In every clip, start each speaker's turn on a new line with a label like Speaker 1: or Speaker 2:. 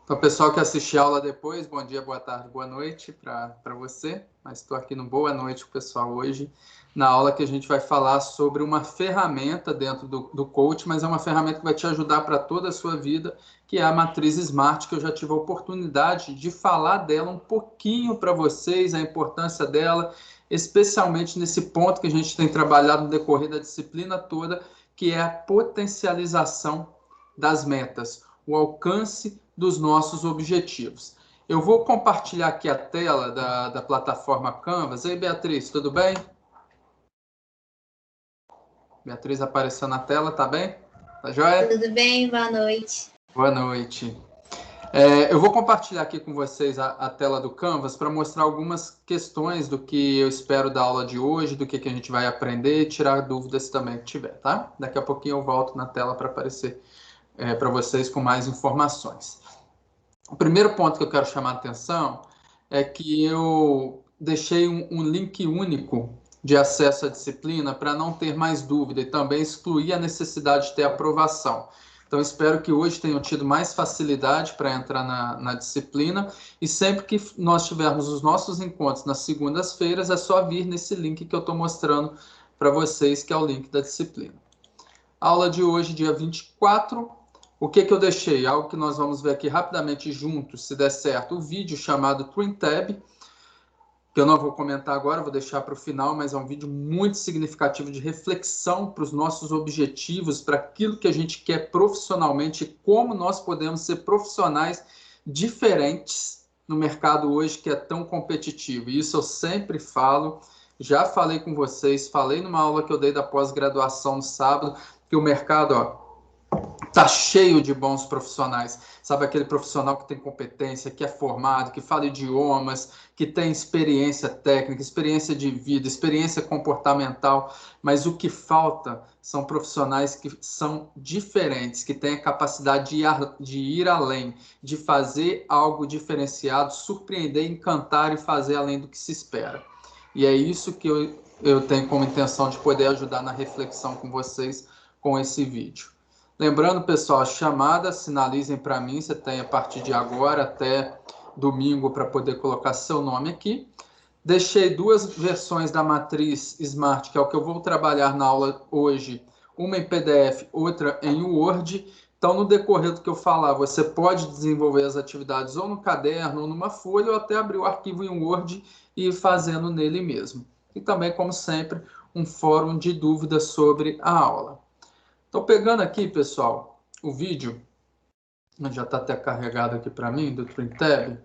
Speaker 1: Para o pessoal que assistir a aula depois, bom dia, boa tarde, boa noite para você. Mas estou aqui no Boa Noite com o pessoal hoje, na aula que a gente vai falar sobre uma ferramenta dentro do coach, mas é uma ferramenta que vai te ajudar para toda a sua vida, que é a Matriz Smart, que eu já tive a oportunidade de falar dela um pouquinho para vocês, a importância dela, especialmente nesse ponto que a gente tem trabalhado no decorrer da disciplina toda, que é a potencialização das metas, o alcance dos nossos objetivos. Eu vou compartilhar aqui a tela da plataforma Canvas. Ei, Beatriz, tudo bem? Beatriz apareceu na tela, tá bem? Tá joia?
Speaker 2: Tudo bem, boa noite.
Speaker 1: Boa noite. Eu vou compartilhar aqui com vocês a tela do Canvas para mostrar algumas questões do que eu espero da aula de hoje, do que a gente vai aprender e tirar dúvidas também que tiver, tá? Daqui a pouquinho eu volto na tela para aparecer para vocês com mais informações. O primeiro ponto que eu quero chamar a atenção é que eu deixei um link único de acesso à disciplina para não ter mais dúvida e também excluir a necessidade de ter aprovação. Então, espero que hoje tenham tido mais facilidade para entrar na disciplina e sempre que nós tivermos os nossos encontros nas segundas-feiras, é só vir nesse link que eu estou mostrando para vocês, que é o link da disciplina. Aula de hoje, dia 24. O que eu deixei? Algo que nós vamos ver aqui rapidamente juntos, se der certo, o vídeo chamado Twin Tab, que eu não vou comentar agora, vou deixar para o final, mas é um vídeo muito significativo de reflexão para os nossos objetivos, para aquilo que a gente quer profissionalmente e como nós podemos ser profissionais diferentes no mercado hoje que é tão competitivo. E isso eu sempre falo, já falei com vocês, falei numa aula que eu dei da pós-graduação no sábado, que o mercado, tá cheio de bons profissionais, sabe, aquele profissional que tem competência, que é formado, que fala idiomas, que tem experiência técnica, experiência de vida, experiência comportamental, mas o que falta são profissionais que são diferentes, que têm a capacidade de ir além, de fazer algo diferenciado, surpreender, encantar e fazer além do que se espera. E é isso que eu tenho como intenção de poder ajudar na reflexão com vocês com esse vídeo. Lembrando, pessoal, as chamadas, sinalizem para mim, você tem a partir de agora até domingo para poder colocar seu nome aqui. Deixei duas versões da Matriz Smart, que é o que eu vou trabalhar na aula hoje, uma em PDF, outra em Word. Então, no decorrer do que eu falar, você pode desenvolver as atividades ou no caderno, ou numa folha, ou até abrir o arquivo em Word e ir fazendo nele mesmo. E também, como sempre, um fórum de dúvidas sobre a aula. Estou pegando aqui, pessoal, o vídeo, já está até carregado aqui para mim, do Twin Tab.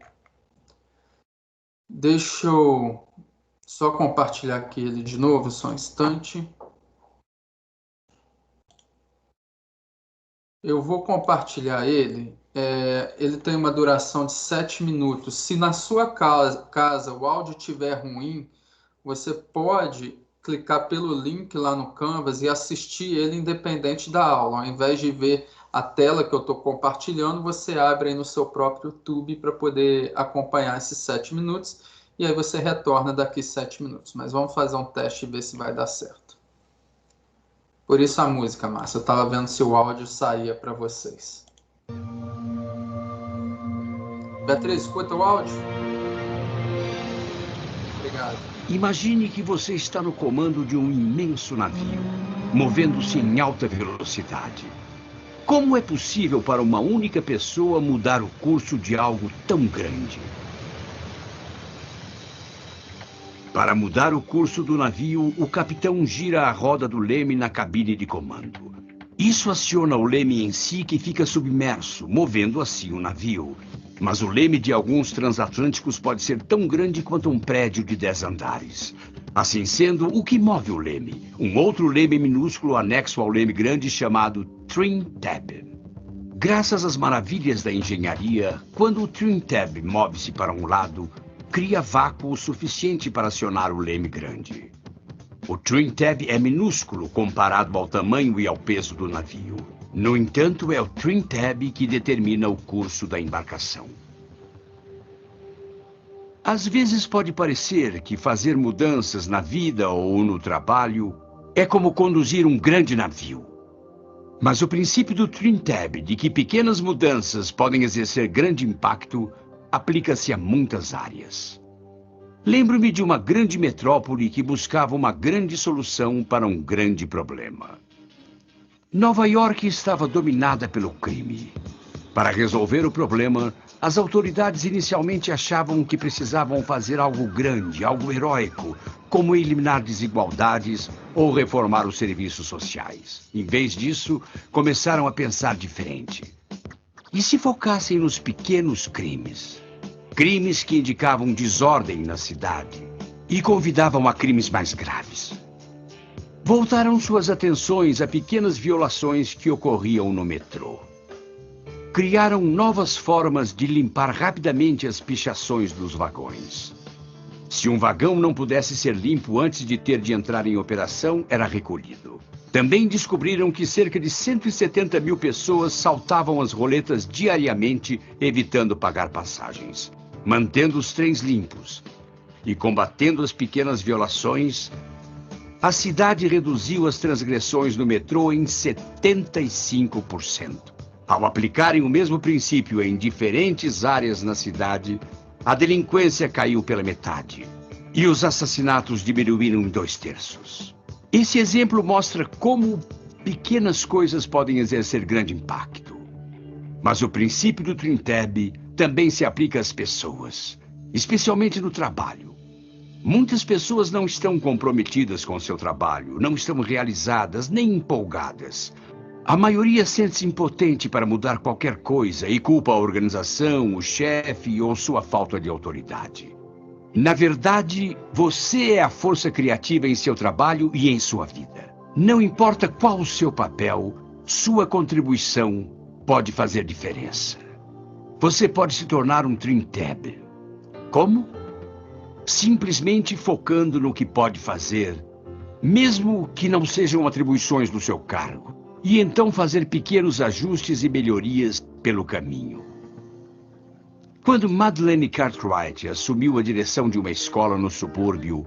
Speaker 1: Deixa eu só compartilhar aqui ele de novo, só um instante. Eu vou compartilhar ele. Ele tem uma duração de 7 minutos. Se na sua casa o áudio estiver ruim, você pode clicar pelo link lá no Canvas e assistir ele independente da aula. Ao invés de ver a tela que eu estou compartilhando, você abre aí no seu próprio YouTube para poder acompanhar esses 7 minutos. E aí você retorna daqui 7 minutos. Mas vamos fazer um teste e ver se vai dar certo. Por isso a música, Márcia. Eu estava vendo se o áudio saía para vocês. Beatriz, escuta o áudio? Obrigado.
Speaker 3: Imagine que você está no comando de um imenso navio, movendo-se em alta velocidade. Como é possível para uma única pessoa mudar o curso de algo tão grande? Para mudar o curso do navio, o capitão gira a roda do leme na cabine de comando. Isso aciona o leme em si, que fica submerso, movendo assim o navio. Mas o leme de alguns transatlânticos pode ser tão grande quanto um prédio de 10 andares. Assim sendo, o que move o leme? Um outro leme minúsculo anexo ao leme grande chamado Twin Tab. Graças às maravilhas da engenharia, quando o Twin Tab move-se para um lado, cria vácuo o suficiente para acionar o leme grande. O Twin Tab é minúsculo comparado ao tamanho e ao peso do navio. No entanto, é o Twin Tab que determina o curso da embarcação. Às vezes pode parecer que fazer mudanças na vida ou no trabalho é como conduzir um grande navio. Mas o princípio do Twin Tab, de que pequenas mudanças podem exercer grande impacto, aplica-se a muitas áreas. Lembro-me de uma grande metrópole que buscava uma grande solução para um grande problema. Nova York estava dominada pelo crime. Para resolver o problema, as autoridades inicialmente achavam que precisavam fazer algo grande, algo heróico, como eliminar desigualdades ou reformar os serviços sociais. Em vez disso, começaram a pensar diferente. E se focassem nos pequenos crimes? Crimes que indicavam desordem na cidade e convidavam a crimes mais graves. Voltaram suas atenções a pequenas violações que ocorriam no metrô. Criaram novas formas de limpar rapidamente as pichações dos vagões. Se um vagão não pudesse ser limpo antes de ter de entrar em operação, era recolhido. Também descobriram que cerca de 170 mil pessoas saltavam as roletas diariamente, evitando pagar passagens, mantendo os trens limpos e combatendo as pequenas violações. A cidade reduziu as transgressões no metrô em 75%. Ao aplicarem o mesmo princípio em diferentes áreas na cidade, a delinquência caiu pela metade e os assassinatos diminuíram em 2/3. Esse exemplo mostra como pequenas coisas podem exercer grande impacto. Mas o princípio do Twin Tab também se aplica às pessoas, especialmente no trabalho. Muitas pessoas não estão comprometidas com seu trabalho, não estão realizadas nem empolgadas. A maioria sente-se impotente para mudar qualquer coisa e culpa a organização, o chefe ou sua falta de autoridade. Na verdade, você é a força criativa em seu trabalho e em sua vida. Não importa qual o seu papel, sua contribuição pode fazer diferença. Você pode se tornar um Twin Tab. Como? Simplesmente focando no que pode fazer, mesmo que não sejam atribuições do seu cargo. E então fazer pequenos ajustes e melhorias pelo caminho. Quando Madeleine Cartwright assumiu a direção de uma escola no subúrbio,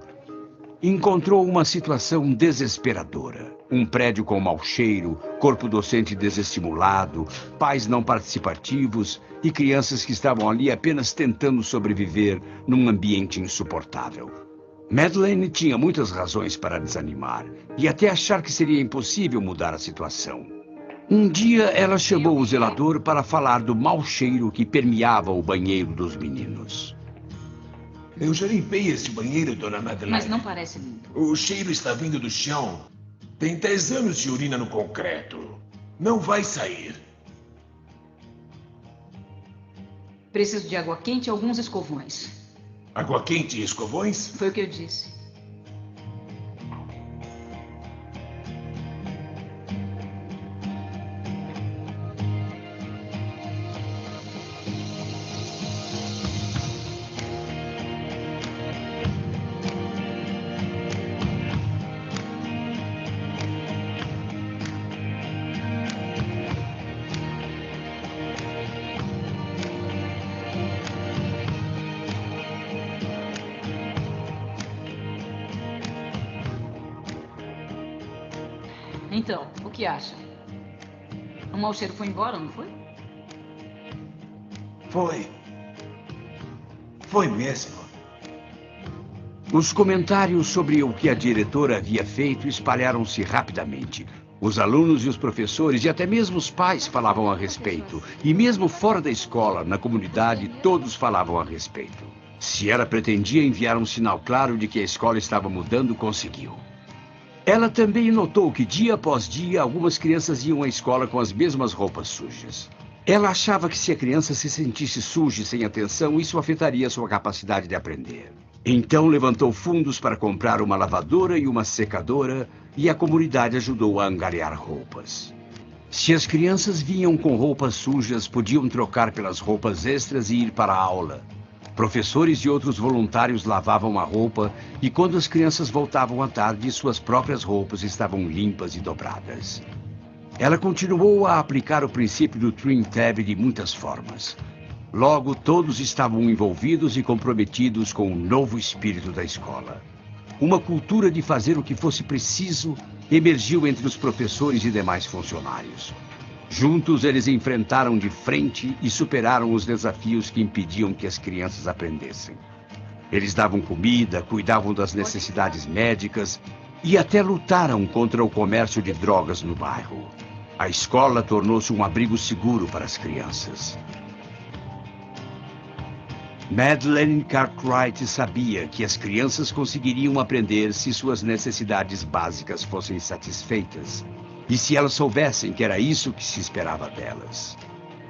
Speaker 3: encontrou uma situação desesperadora. Um prédio com mau cheiro, corpo docente desestimulado, pais não participativos e crianças que estavam ali apenas tentando sobreviver num ambiente insuportável. Madeleine tinha muitas razões para desanimar e até achar que seria impossível mudar a situação. Um dia, ela chamou o zelador para falar do mau cheiro que permeava o banheiro dos meninos.
Speaker 2: Eu já limpei esse banheiro, dona Madeleine.
Speaker 4: Mas não parece limpo.
Speaker 2: O cheiro está vindo do chão. Tem 10 anos de urina no concreto. Não vai sair.
Speaker 4: Preciso de água quente e alguns escovões.
Speaker 2: Água quente e escovões?
Speaker 4: Foi o que eu disse. Então, o que acha? O mau cheiro foi embora, não foi?
Speaker 2: Foi mesmo.
Speaker 3: Os comentários sobre o que a diretora havia feito espalharam-se rapidamente. Os alunos e os professores e até mesmo os pais falavam a respeito. E mesmo fora da escola, na comunidade, todos falavam a respeito. Se ela pretendia enviar um sinal claro de que a escola estava mudando, conseguiu. Ela também notou que dia após dia algumas crianças iam à escola com as mesmas roupas sujas. Ela achava que se a criança se sentisse suja e sem atenção, isso afetaria sua capacidade de aprender. Então levantou fundos para comprar uma lavadora e uma secadora e a comunidade ajudou a angariar roupas. Se as crianças vinham com roupas sujas, podiam trocar pelas roupas extras e ir para a aula. Professores e outros voluntários lavavam a roupa e quando as crianças voltavam à tarde, suas próprias roupas estavam limpas e dobradas. Ela continuou a aplicar o princípio do Twin Tab de muitas formas. Logo, todos estavam envolvidos e comprometidos com o novo espírito da escola. Uma cultura de fazer o que fosse preciso emergiu entre os professores e demais funcionários. Juntos, eles enfrentaram de frente e superaram os desafios que impediam que as crianças aprendessem. Eles davam comida, cuidavam das necessidades médicas e até lutaram contra o comércio de drogas no bairro. A escola tornou-se um abrigo seguro para as crianças. Madeleine Cartwright sabia que as crianças conseguiriam aprender se suas necessidades básicas fossem satisfeitas e se elas soubessem que era isso que se esperava delas.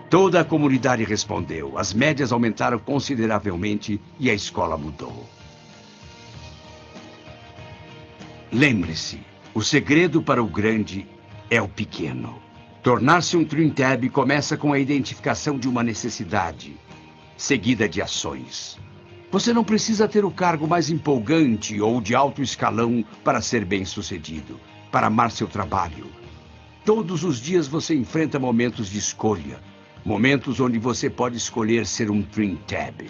Speaker 3: Toda a comunidade respondeu, as médias aumentaram consideravelmente e a escola mudou. Lembre-se, o segredo para o grande é o pequeno. Tornar-se um Trim Tab começa com a identificação de uma necessidade, seguida de ações. Você não precisa ter o cargo mais empolgante ou de alto escalão para ser bem-sucedido, para amar seu trabalho. Todos os dias você enfrenta momentos de escolha, momentos onde você pode escolher ser um Trim Tab.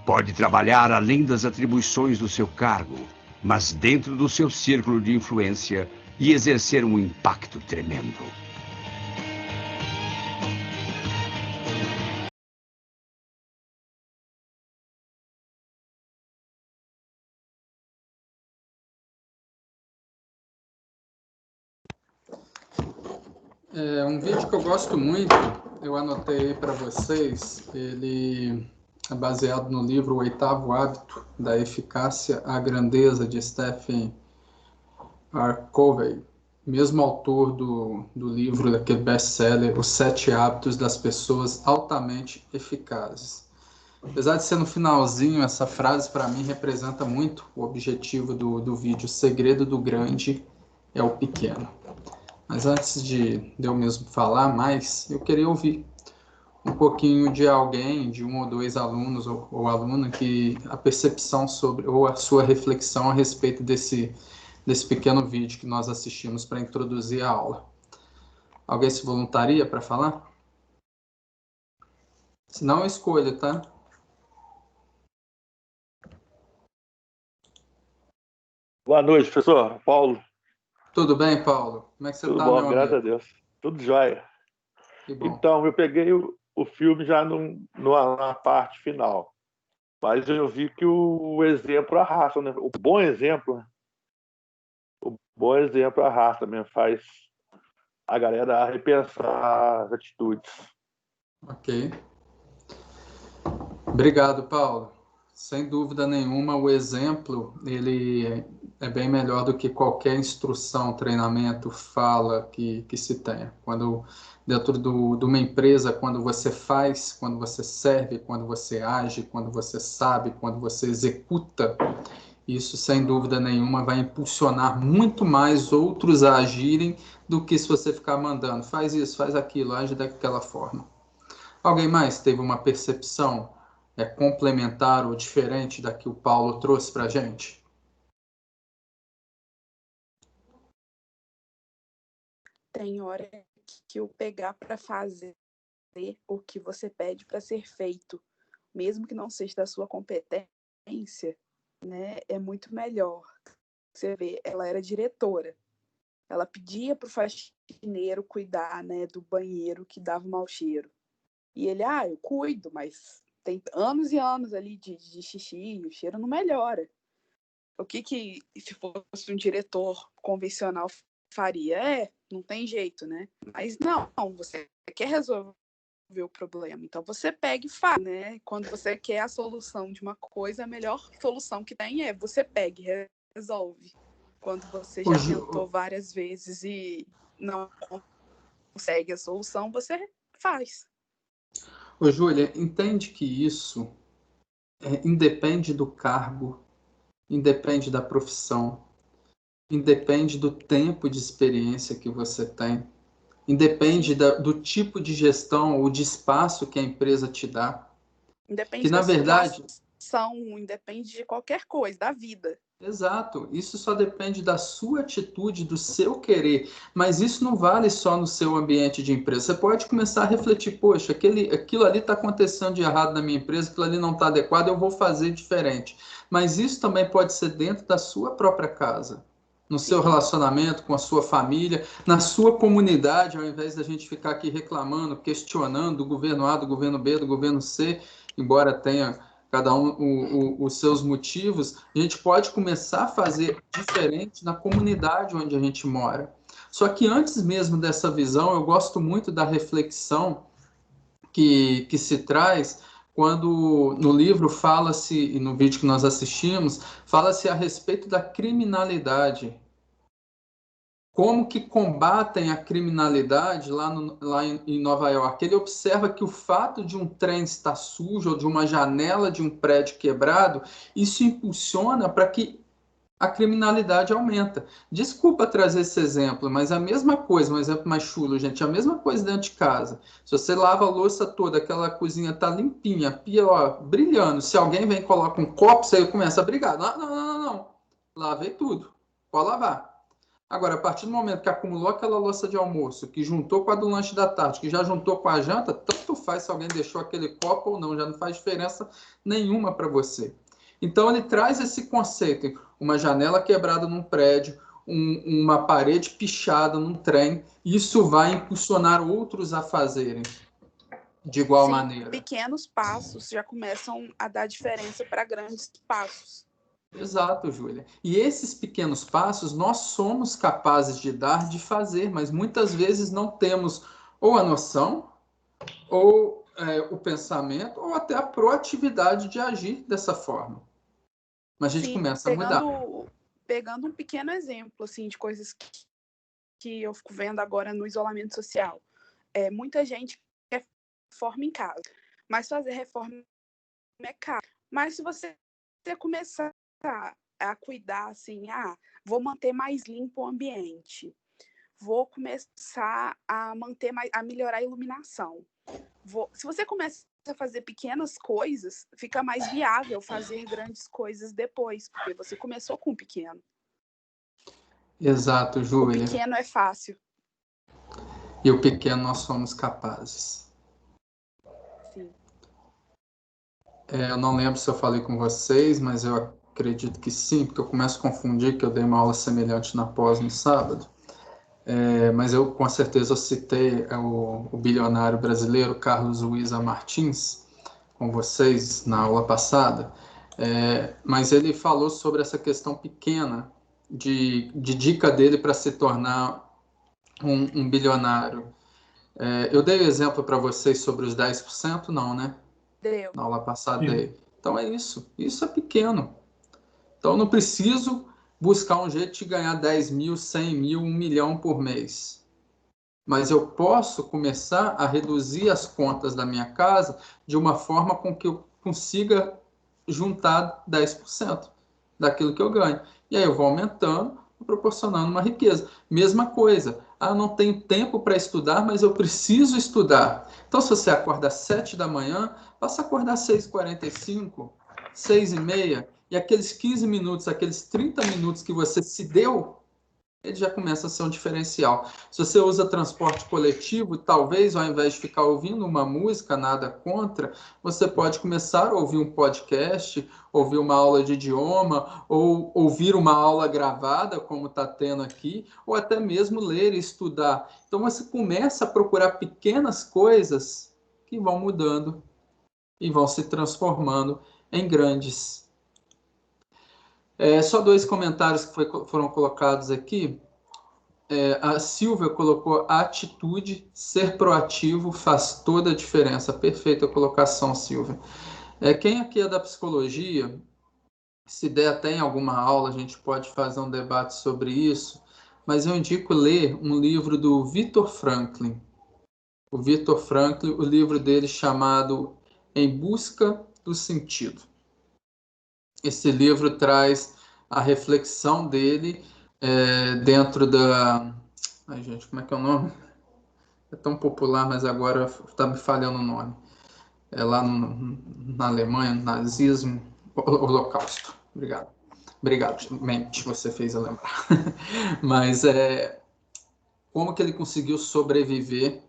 Speaker 3: Pode trabalhar além das atribuições do seu cargo, mas dentro do seu círculo de influência e exercer um impacto tremendo.
Speaker 1: É um vídeo que eu gosto muito, eu anotei para vocês, ele é baseado no livro O Oitavo Hábito, da Eficácia à Grandeza, de Stephen R. Covey, mesmo autor do livro, daquele best-seller, Os 7 Hábitos das Pessoas Altamente Eficazes. Apesar de ser no finalzinho, essa frase para mim representa muito o objetivo do vídeo. O segredo do grande é o pequeno. Mas antes de eu mesmo falar mais, eu queria ouvir um pouquinho de alguém, de um ou dois alunos ou aluna, que a percepção sobre, ou a sua reflexão a respeito desse pequeno vídeo que nós assistimos para introduzir a aula. Alguém se voluntaria para falar? Se não, eu escolho, tá?
Speaker 5: Boa noite, professor Paulo.
Speaker 1: Tudo bem, Paulo? Como é que você está,
Speaker 5: Tudo bom,
Speaker 1: meu
Speaker 5: graças a
Speaker 1: amigo?
Speaker 5: Deus. Tudo jóia.
Speaker 1: Que bom.
Speaker 5: Então, eu peguei o filme já na parte final, mas eu vi que o exemplo arrasta, né? O bom exemplo, né? O bom exemplo arrasta mesmo, faz a galera repensar as atitudes.
Speaker 1: Ok. Obrigado, Paulo. Sem dúvida nenhuma, o exemplo ele é bem melhor do que qualquer instrução, treinamento, fala que se tenha. Quando dentro de uma empresa, quando você faz, quando você serve, quando você age, quando você sabe, quando você executa, isso sem dúvida nenhuma vai impulsionar muito mais outros a agirem do que se você ficar mandando. Faz isso, faz aquilo, age daquela forma. Alguém mais teve uma percepção complementar ou diferente da que o Paulo trouxe para a gente?
Speaker 6: Tem hora que eu pegar para fazer o que você pede para ser feito, mesmo que não seja da sua competência, né, é muito melhor. Você vê, ela era diretora. Ela pedia para o faxineiro cuidar, né, do banheiro que dava mau cheiro. E ele, eu cuido, mas tem anos e anos ali de xixi, o cheiro não melhora. O que se fosse um diretor convencional faria? Não tem jeito, né? Mas não, você quer resolver o problema, então você pega e faz, né? Quando você quer a solução de uma coisa, a melhor solução que tem é você pega e resolve. Quando você já tentou várias vezes e não consegue a solução, você faz.
Speaker 1: Ô, Júlia, entende que isso independe do cargo, independe da profissão, independe do tempo de experiência que você tem, independe do tipo de gestão ou de espaço que a empresa te dá.
Speaker 6: Independe
Speaker 1: que, na verdade,
Speaker 6: situação, independe de qualquer coisa, da vida.
Speaker 1: Exato, isso só depende da sua atitude, do seu querer, mas isso não vale só no seu ambiente de empresa. Você pode começar a refletir, poxa, aquilo ali está acontecendo de errado na minha empresa, aquilo ali não está adequado, eu vou fazer diferente. Mas isso também pode ser dentro da sua própria casa. no seu relacionamento com a sua família, na sua comunidade, ao invés da gente ficar aqui reclamando, questionando do governo A, do governo B, do governo C, embora tenha cada um os seus motivos, a gente pode começar a fazer diferente na comunidade onde a gente mora. Só que antes mesmo dessa visão, eu gosto muito da reflexão que se traz quando no livro fala-se, e no vídeo que nós assistimos, fala-se a respeito da criminalidade. Como que combatem a criminalidade lá em Nova York? Ele observa que o fato de um trem estar sujo ou de uma janela de um prédio quebrado, isso impulsiona para que a criminalidade aumenta. Desculpa trazer esse exemplo, mas a mesma coisa, um exemplo mais chulo, gente, a mesma coisa dentro de casa. Se você lava a louça toda, aquela cozinha tá limpinha, a pia, ó, brilhando, se alguém vem e coloca um copo, você começa a brigar. Não. Lavei tudo. Pode lavar. Agora, a partir do momento que acumulou aquela louça de almoço, que juntou com a do lanche da tarde, que já juntou com a janta, tanto faz se alguém deixou aquele copo ou não, já não faz diferença nenhuma para você. Então, ele traz esse conceito, uma janela quebrada num prédio, uma parede pichada num trem, isso vai impulsionar outros a fazerem de igual maneira.
Speaker 6: Pequenos passos já começam a dar diferença para grandes passos.
Speaker 1: Exato, Júlia. E esses pequenos passos nós somos capazes de dar, de fazer, mas muitas vezes não temos ou a noção, ou o pensamento, ou até a proatividade de agir dessa forma. Mas a gente começa a mudar.
Speaker 6: Pegando um pequeno exemplo assim, de coisas que eu fico vendo agora no isolamento social. Muita gente quer reforma em casa, mas fazer reforma é caro. Mas se você começar a cuidar assim, vou manter mais limpo o ambiente, vou começar a melhorar a iluminação. Se você começa a fazer pequenas coisas, fica mais viável fazer grandes coisas depois, porque você começou com o pequeno.
Speaker 1: Exato, Júlia.
Speaker 6: O pequeno é fácil.
Speaker 1: E o pequeno nós somos capazes.
Speaker 6: Sim.
Speaker 1: Eu não lembro se eu falei com vocês, mas eu acredito que sim, porque eu começo a confundir que eu dei uma aula semelhante na pós no sábado. Mas eu com certeza eu citei o bilionário brasileiro Carlos Luiz Martins com vocês na aula passada, mas ele falou sobre essa questão pequena de dica dele para se tornar um bilionário. Eu dei o exemplo para vocês sobre os 10%? Não, né?
Speaker 6: Deu.
Speaker 1: Na aula passada dei. Então é isso é pequeno. Então eu não preciso buscar um jeito de ganhar 10 mil, 100 mil, 1 milhão por mês. Mas eu posso começar a reduzir as contas da minha casa de uma forma com que eu consiga juntar 10% daquilo que eu ganho. E aí eu vou aumentando, proporcionando uma riqueza. Mesma coisa. Eu não tenho tempo para estudar, mas eu preciso estudar. Então, se você acorda às 7 da manhã, passa a acordar às 6h45, 6h30, e aqueles 15 minutos, aqueles 30 minutos que você se deu, ele já começa a ser um diferencial. Se você usa transporte coletivo, talvez ao invés de ficar ouvindo uma música, nada contra, você pode começar a ouvir um podcast, ouvir uma aula de idioma, ou ouvir uma aula gravada, como está tendo aqui, ou até mesmo ler e estudar. Então você começa a procurar pequenas coisas que vão mudando e vão se transformando em grandes. Só 2 comentários que foram colocados aqui. A Silvia colocou: a atitude, ser proativo faz toda a diferença. Perfeita colocação, Silvia. Quem aqui é da psicologia, se der até em alguma aula, a gente pode fazer um debate sobre isso, mas eu indico ler um livro do Viktor Franklin. O Viktor Franklin, o livro dele chamado Em Busca do Sentido. Esse livro traz a reflexão dele dentro da... Ai, gente, como é que é o nome? É tão popular, mas agora está me falhando o nome. Lá na Alemanha, nazismo, holocausto. Obrigado, mente, você fez eu lembrar. Mas como que ele conseguiu sobreviver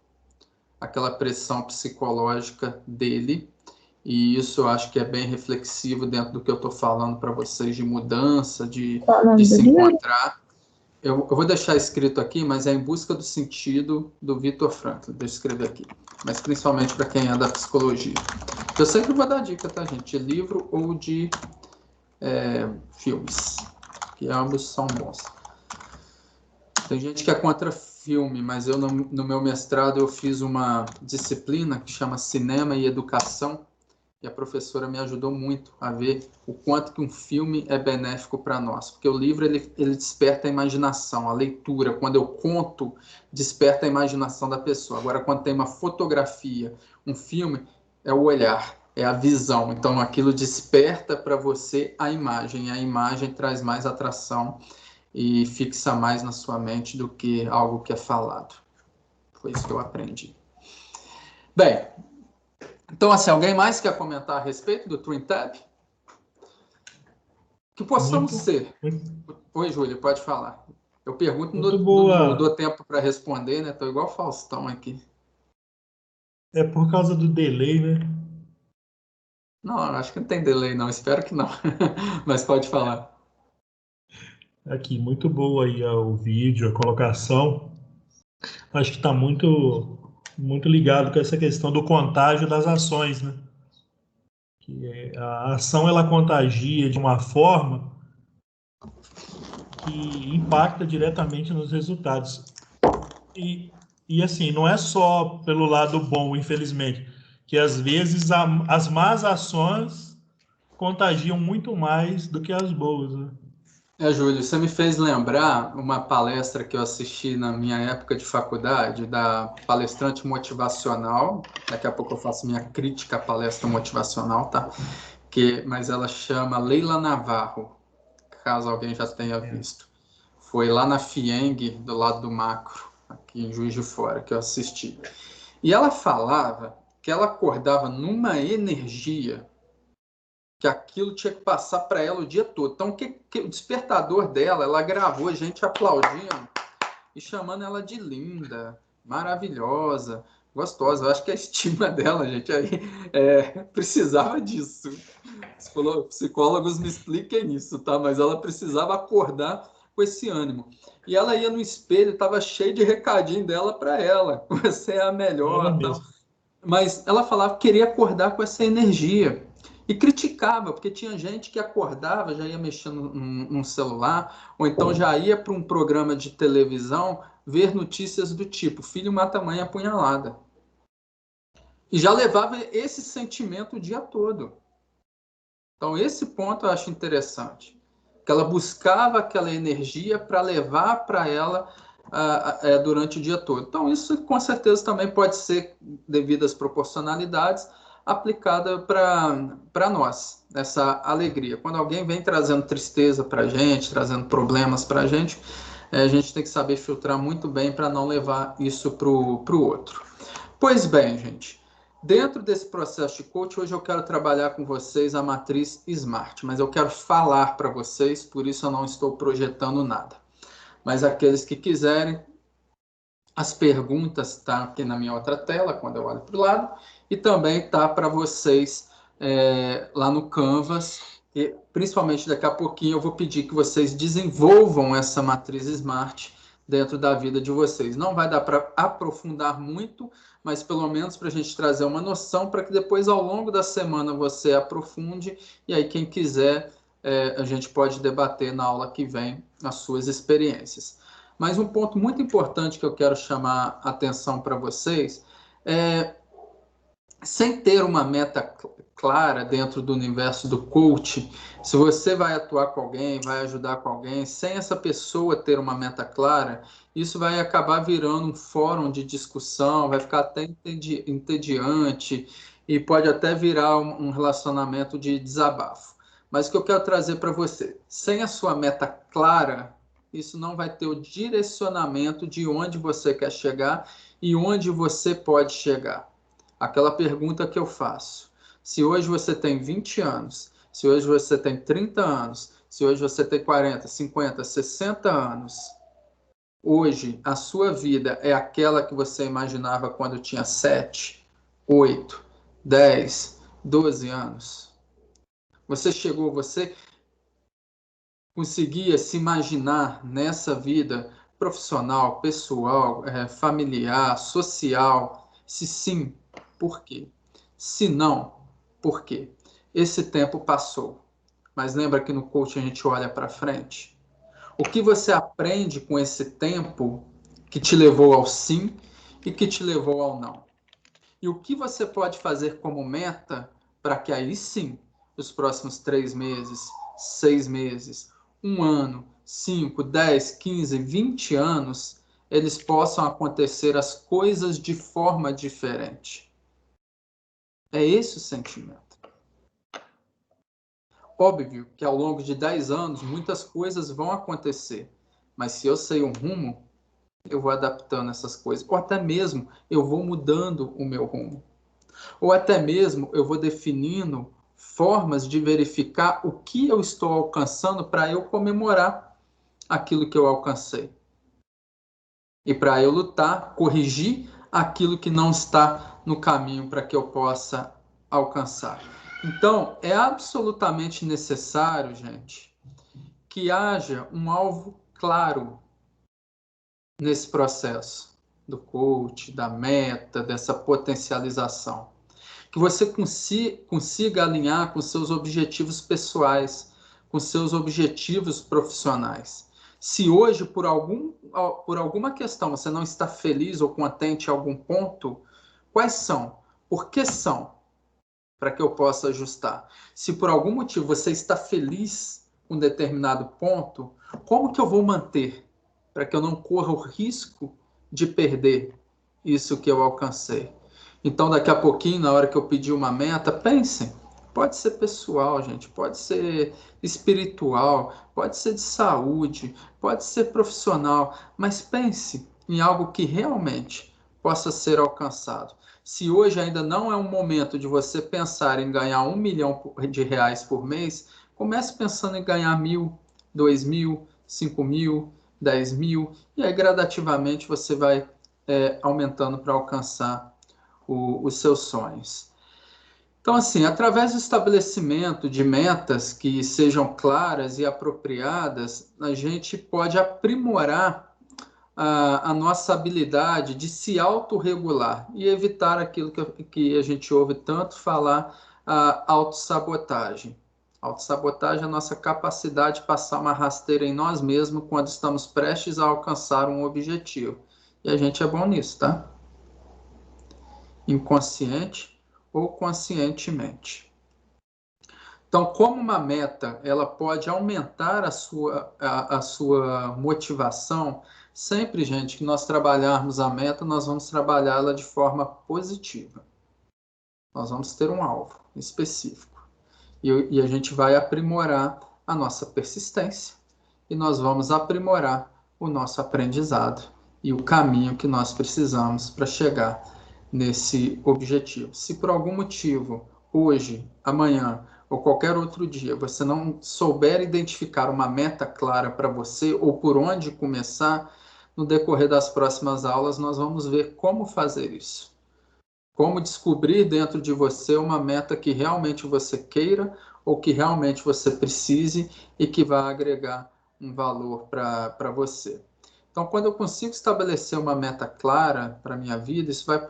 Speaker 1: àquela pressão psicológica dele. E isso eu acho que é bem reflexivo dentro do que eu estou falando para vocês de mudança, de se encontrar. eu vou deixar escrito aqui, mas é Em Busca do Sentido, do Viktor Frankl. Deixa eu escrever aqui. Mas principalmente para quem é da psicologia. Eu sempre vou dar dica, tá, gente? De livro ou de filmes, que ambos são bons. Tem gente que é contra filme, mas eu, no meu mestrado, eu fiz uma disciplina que chama Cinema e Educação, e a professora me ajudou muito a ver o quanto que um filme é benéfico para nós. Porque o livro, ele desperta a imaginação, a leitura. Quando eu conto, desperta a imaginação da pessoa. Agora, quando tem uma fotografia, um filme, é o olhar, é a visão. Então, aquilo desperta para você a imagem. E a imagem traz mais atração e fixa mais na sua mente do que algo que é falado. Foi isso que eu aprendi. Bem, então, assim, alguém mais quer comentar a respeito do Twin Tab? Que possamos ser. Oi, Júlio, pode falar. Eu pergunto, não dou tempo para responder, né? Estou igual o Faustão aqui.
Speaker 7: É por causa do delay, né?
Speaker 1: Não, acho que não tem delay, não. Espero que não. Mas pode falar.
Speaker 7: Aqui, muito boa aí o vídeo, a colocação. Acho que está muito ligado com essa questão do contágio das ações, né? Que a ação ela contagia de uma forma que impacta diretamente nos resultados. E assim, não é só pelo lado bom, infelizmente, que às vezes as más ações contagiam muito mais do que as boas, né?
Speaker 1: Júlio, você me fez lembrar uma palestra que eu assisti na minha época de faculdade, da palestrante motivacional. Daqui a pouco eu faço minha crítica à palestra motivacional, tá? Mas ela chama Leila Navarro, caso alguém já tenha visto. Foi lá na FIENG, do lado do Macro, aqui em Juiz de Fora, que eu assisti. E ela falava que ela acordava numa energia que aquilo tinha que passar para ela o dia todo. Então, o despertador dela, ela gravou a gente aplaudindo e chamando ela de linda, maravilhosa, gostosa. Eu acho que a estima dela, gente, aí precisava disso. Psicólogos me expliquem isso, tá? Mas ela precisava acordar com esse ânimo. E ela ia no espelho, estava cheio de recadinho dela para ela. Você é a melhor, tal. Mas ela falava que queria acordar com essa energia. E criticava, porque tinha gente que acordava, já ia mexendo num celular, ou então já ia para um programa de televisão ver notícias do tipo, filho mata a mãe apunhalada. E já levava esse sentimento o dia todo. Então, esse ponto eu acho interessante. Que ela buscava aquela energia para levar para ela durante o dia todo. Então, isso com certeza também pode ser, devido às proporcionalidades, aplicada para nós, essa alegria. Quando alguém vem trazendo tristeza para a gente, trazendo problemas para a gente tem que saber filtrar muito bem para não levar isso para o outro. Pois bem, gente, dentro desse processo de coach, hoje eu quero trabalhar com vocês a matriz SMART, mas eu quero falar para vocês, por isso eu não estou projetando nada. Mas aqueles que quiserem, as perguntas estão aqui na minha outra tela, quando eu olho para o lado, e também está para vocês lá no Canvas, e principalmente daqui a pouquinho eu vou pedir que vocês desenvolvam essa matriz SMART dentro da vida de vocês. Não vai dar para aprofundar muito, mas pelo menos para a gente trazer uma noção, para que depois ao longo da semana você aprofunde, e aí quem quiser a gente pode debater na aula que vem as suas experiências. Mas um ponto muito importante que eu quero chamar a atenção para vocês é, sem ter uma meta clara dentro do universo do coach, se você vai atuar com alguém, vai ajudar com alguém, sem essa pessoa ter uma meta clara, isso vai acabar virando um fórum de discussão, vai ficar até entediante e pode até virar um relacionamento de desabafo. Mas o que eu quero trazer para você, sem a sua meta clara, isso não vai ter o direcionamento de onde você quer chegar e onde você pode chegar. Aquela pergunta que eu faço. Se hoje você tem 20 anos, se hoje você tem 30 anos, se hoje você tem 40, 50, 60 anos, hoje a sua vida é aquela que você imaginava quando tinha 7, 8, 10, 12 anos? Você conseguia se imaginar nessa vida profissional, pessoal, familiar, social? Se sim, por quê? Se não, por quê? Esse tempo passou. Mas lembra que no coaching a gente olha para frente? O que você aprende com esse tempo que te levou ao sim e que te levou ao não? E o que você pode fazer como meta para que aí sim, os próximos 3 meses, 6 meses, 1 ano, 5, 10, 15, 20 anos, eles possam acontecer as coisas de forma diferente? É esse o sentimento. Óbvio que ao longo de 10 anos muitas coisas vão acontecer, mas se eu sei um rumo, eu vou adaptando essas coisas, ou até mesmo eu vou mudando o meu rumo, ou até mesmo eu vou definindo formas de verificar o que eu estou alcançando para eu comemorar aquilo que eu alcancei. E para eu lutar, corrigir aquilo que não está no caminho para que eu possa alcançar. Então, é absolutamente necessário, gente, que haja um alvo claro nesse processo do coach, da meta, dessa potencialização. Que você consiga alinhar com seus objetivos pessoais, com seus objetivos profissionais. Se hoje, por alguma questão, você não está feliz ou contente em algum ponto, quais são? Por que são? Para que eu possa ajustar. Se por algum motivo você está feliz com um determinado ponto, como que eu vou manter para que eu não corra o risco de perder isso que eu alcancei? Então, daqui a pouquinho, na hora que eu pedir uma meta, pensem. Pode ser pessoal, gente, pode ser espiritual, pode ser de saúde, pode ser profissional, mas pense em algo que realmente possa ser alcançado. Se hoje ainda não é um momento de você pensar em ganhar R$1 milhão por mês, comece pensando em ganhar 1.000, 2.000, 5.000, 10.000, e aí gradativamente você vai aumentando para alcançar os seus sonhos. Então, assim, através do estabelecimento de metas que sejam claras e apropriadas, a gente pode aprimorar a nossa habilidade de se autorregular e evitar aquilo que a gente ouve tanto falar, a autossabotagem. Autossabotagem é a nossa capacidade de passar uma rasteira em nós mesmos quando estamos prestes a alcançar um objetivo. E a gente é bom nisso, tá? Inconsciente ou conscientemente. Então, como uma meta, ela pode aumentar a sua motivação. Sempre, gente, que nós trabalharmos a meta, nós vamos trabalhá-la de forma positiva. Nós vamos ter um alvo específico. E a gente vai aprimorar a nossa persistência. E nós vamos aprimorar o nosso aprendizado e o caminho que nós precisamos para chegar nesse objetivo. Se por algum motivo, hoje, amanhã ou qualquer outro dia, você não souber identificar uma meta clara para você ou por onde começar, no decorrer das próximas aulas nós vamos ver como fazer isso. Como descobrir dentro de você uma meta que realmente você queira ou que realmente você precise e que vai agregar um valor para você. Então, quando eu consigo estabelecer uma meta clara para a minha vida, isso vai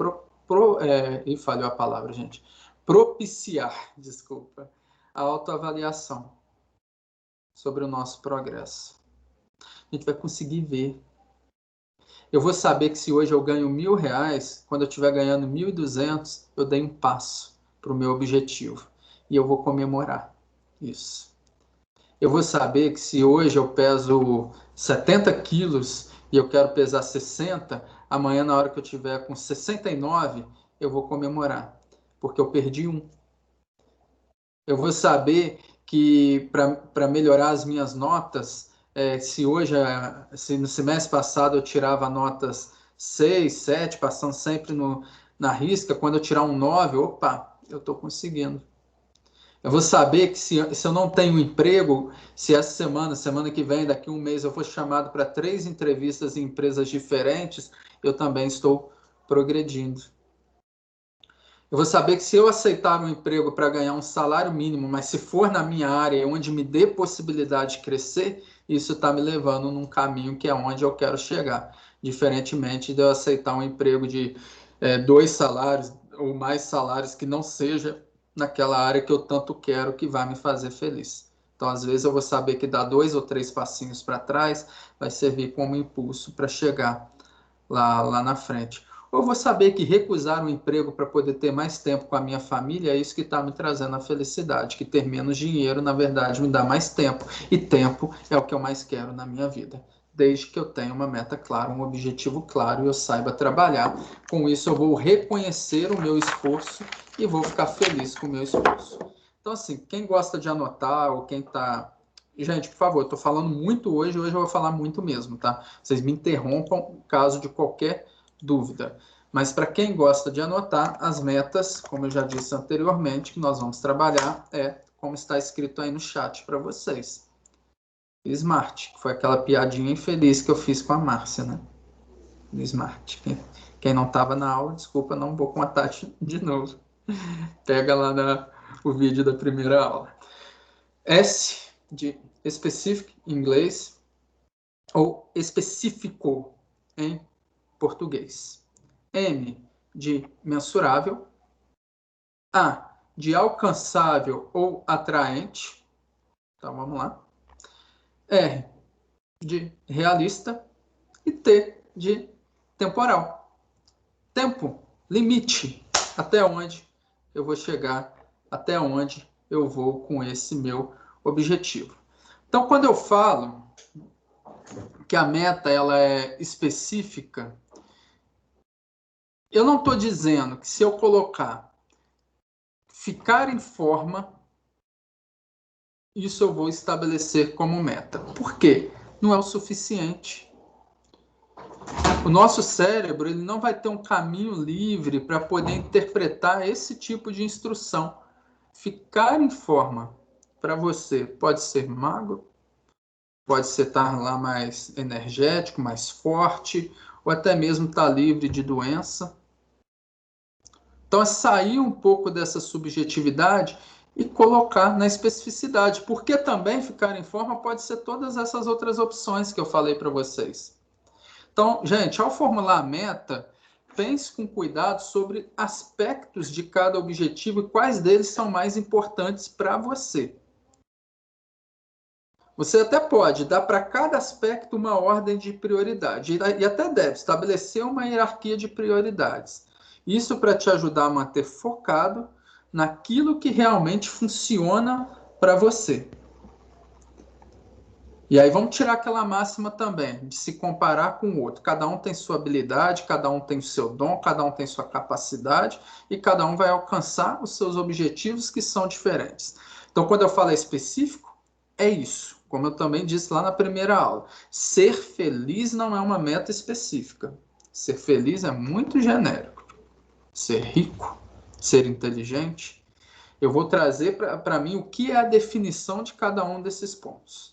Speaker 1: e falhou a palavra, gente. Propiciar, desculpa, a autoavaliação sobre o nosso progresso. A gente vai conseguir ver. Eu vou saber que se hoje eu ganho R$1.000, quando eu estiver ganhando 1.200, eu dei um passo para o meu objetivo. E eu vou comemorar isso. Eu vou saber que se hoje eu peso 70 quilos e eu quero pesar 60, amanhã na hora que eu estiver com 69, eu vou comemorar, porque eu perdi um. Eu vou saber que para melhorar as minhas notas, se no semestre passado eu tirava notas 6, 7, passando sempre na risca, quando eu tirar um 9, opa, eu estou conseguindo. Eu vou saber que se eu não tenho emprego, se essa semana que vem, daqui a um mês, eu for chamado para 3 entrevistas em empresas diferentes, eu também estou progredindo. Eu vou saber que se eu aceitar um emprego para ganhar um salário mínimo, mas se for na minha área onde me dê possibilidade de crescer, isso está me levando num caminho que é onde eu quero chegar. Diferentemente de eu aceitar um emprego de 2 salários ou mais salários que não seja naquela área que eu tanto quero, que vai me fazer feliz. Então, às vezes, eu vou saber que dar 2 ou 3 passinhos para trás vai servir como impulso para chegar lá na frente. Ou eu vou saber que recusar um emprego para poder ter mais tempo com a minha família é isso que está me trazendo a felicidade, que ter menos dinheiro, na verdade, me dá mais tempo. E tempo é o que eu mais quero na minha vida. Desde que eu tenha uma meta clara, um objetivo claro e eu saiba trabalhar. Com isso, eu vou reconhecer o meu esforço e vou ficar feliz com o meu esforço. Então, assim, quem gosta de anotar ou quem está... Gente, por favor, eu estou falando muito hoje eu vou falar muito mesmo, tá? Vocês me interrompam caso de qualquer dúvida. Mas para quem gosta de anotar, as metas, como eu já disse anteriormente, que nós vamos trabalhar como está escrito aí no chat para vocês. Smart, que foi aquela piadinha infeliz que eu fiz com a Márcia, né? Smart. Quem não estava na aula, desculpa, não vou contar de novo. Pega lá o vídeo da primeira aula. S de specific em inglês ou específico em português. M de mensurável. A de alcançável ou atraente. Então vamos lá. R de realista. E T de temporal. Tempo, limite. Até onde eu vou chegar, até onde eu vou com esse meu objetivo. Então, quando eu falo que a meta ela é específica, eu não estou dizendo que se eu colocar ficar em forma, isso eu vou estabelecer como meta. Por quê? Não é o suficiente. O nosso cérebro ele não vai ter um caminho livre para poder interpretar esse tipo de instrução. Ficar em forma para você pode ser magro, pode ser estar lá mais energético, mais forte, ou até mesmo estar livre de doença. Então, é sair um pouco dessa subjetividade e colocar na especificidade, porque também ficar em forma pode ser todas essas outras opções que eu falei para vocês. Então, gente, ao formular a meta, pense com cuidado sobre aspectos de cada objetivo e quais deles são mais importantes para você. Você até pode dar para cada aspecto uma ordem de prioridade e até deve estabelecer uma hierarquia de prioridades. Isso para te ajudar a manter focado naquilo que realmente funciona para você. E aí vamos tirar aquela máxima também, de se comparar com o outro. Cada um tem sua habilidade, cada um tem o seu dom, cada um tem sua capacidade e cada um vai alcançar os seus objetivos que são diferentes. Então, quando eu falo específico, é isso. Como eu também disse lá na primeira aula. Ser feliz não é uma meta específica. Ser feliz é muito genérico. Ser rico, ser inteligente. Eu vou trazer para mim o que é a definição de cada um desses pontos.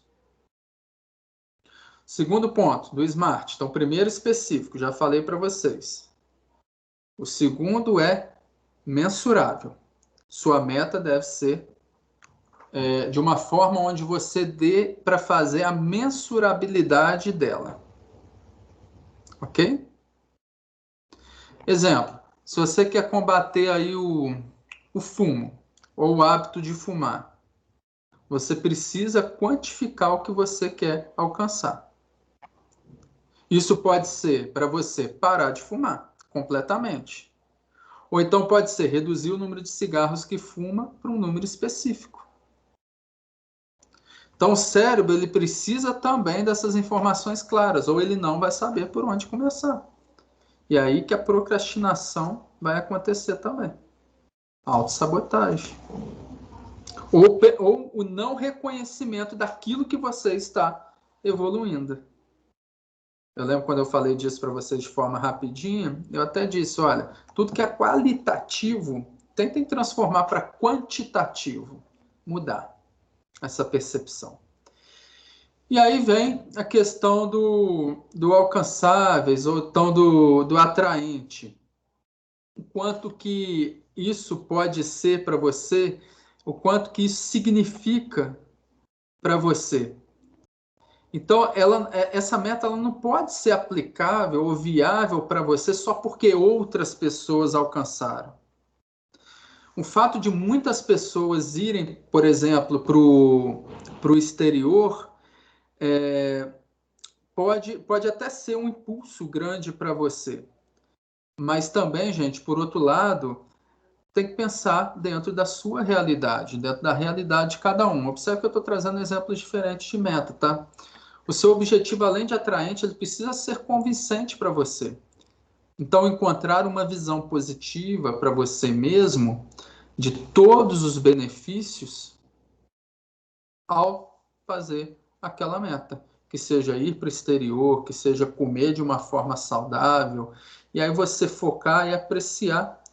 Speaker 1: Segundo ponto, do SMART. Então, primeiro específico, já falei para vocês. O segundo é mensurável. Sua meta deve ser de uma forma onde você dê para fazer a mensurabilidade dela. Ok? Exemplo, se você quer combater aí o fumo, ou o hábito de fumar, você precisa quantificar o que você quer alcançar. Isso pode ser para você parar de fumar completamente. Ou então pode ser reduzir o número de cigarros que fuma para um número específico. Então o cérebro ele precisa também dessas informações claras, ou ele não vai saber por onde começar. E aí que a procrastinação vai acontecer também. Autossabotagem. Ou o não reconhecimento daquilo que você está evoluindo. Eu lembro quando eu falei disso para vocês de forma rapidinha, eu até disse, olha, tudo que é qualitativo, tentem transformar para quantitativo, mudar essa percepção. E aí vem a questão do alcançáveis, ou então do atraente. o quanto que isso pode ser para você, o quanto que isso significa para você. Então, essa meta ela não pode ser aplicável ou viável para você só porque outras pessoas alcançaram. O fato de muitas pessoas irem, por exemplo, para o exterior, pode até ser um impulso grande para você. Mas também, gente, por outro lado, tem que pensar dentro da sua realidade, dentro da realidade de cada um. Observe que eu estou trazendo exemplos diferentes de meta, tá? O seu objetivo, além de atraente, ele precisa ser convincente para você. Então, encontrar uma visão positiva para você mesmo de todos os benefícios ao fazer aquela meta. Que seja ir para o exterior, que seja comer de uma forma saudável. E aí você focar e apreciar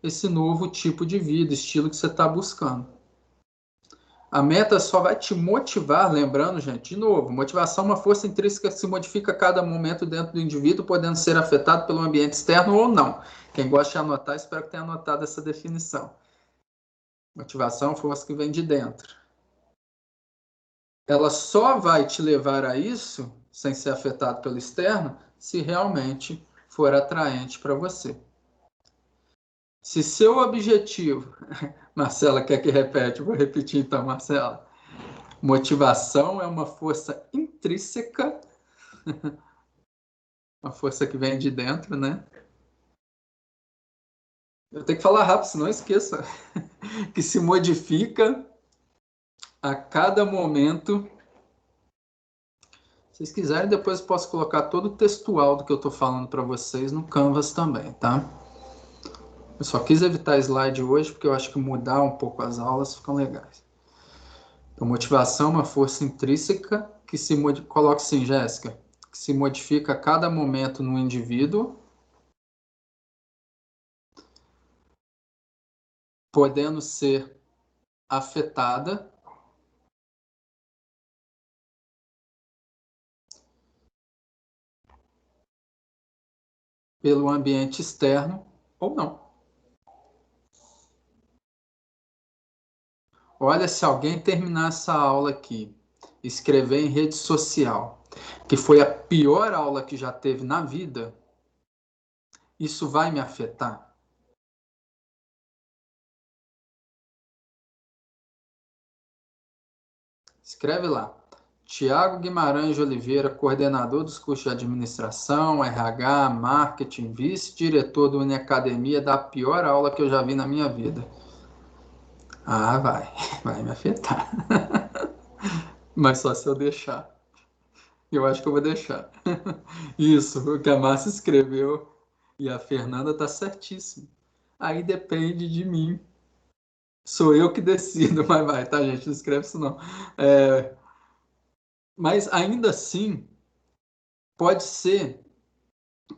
Speaker 1: esse novo tipo de vida, estilo que você está buscando. A meta só vai te motivar, lembrando, gente, de novo, motivação é uma força intrínseca que se modifica a cada momento dentro do indivíduo, podendo ser afetado pelo ambiente externo ou não. Quem gosta de anotar, espero que tenha anotado essa definição. Motivação é uma força que vem de dentro. Ela só vai te levar a isso, sem ser afetado pelo externo, se realmente for atraente para você. Se seu objetivo... Marcela quer que repete, vou repetir então, Marcela. Motivação é uma força intrínseca, uma força que vem de dentro, né? Eu tenho que falar rápido, senão eu esqueça. Que se modifica a cada momento. Se vocês quiserem, depois eu posso colocar todo o textual do que eu estou falando para vocês no Canvas também, tá? Eu só quis evitar slide hoje, porque eu acho que mudar um pouco as aulas ficam legais. Então, motivação é uma força intrínseca que se modifica. Coloque assim, Jéssica, que se modifica a cada momento no indivíduo, podendo ser afetada pelo ambiente externo ou não. Olha, se alguém terminar essa aula aqui, escrever em rede social, que foi a pior aula que já teve na vida, isso vai me afetar? Escreve lá. Tiago Guimarães de Oliveira, coordenador dos cursos de administração, RH, marketing, vice-diretor do Uniacademia, da pior aula que eu já vi na minha vida. Ah, vai me afetar. Mas só se eu deixar. Eu acho que eu vou deixar. Isso, o que a Márcia escreveu e a Fernanda tá certíssimo. Aí depende de mim. Sou eu que decido, mas vai, tá, gente? Não escreve isso não. Mas ainda assim, pode ser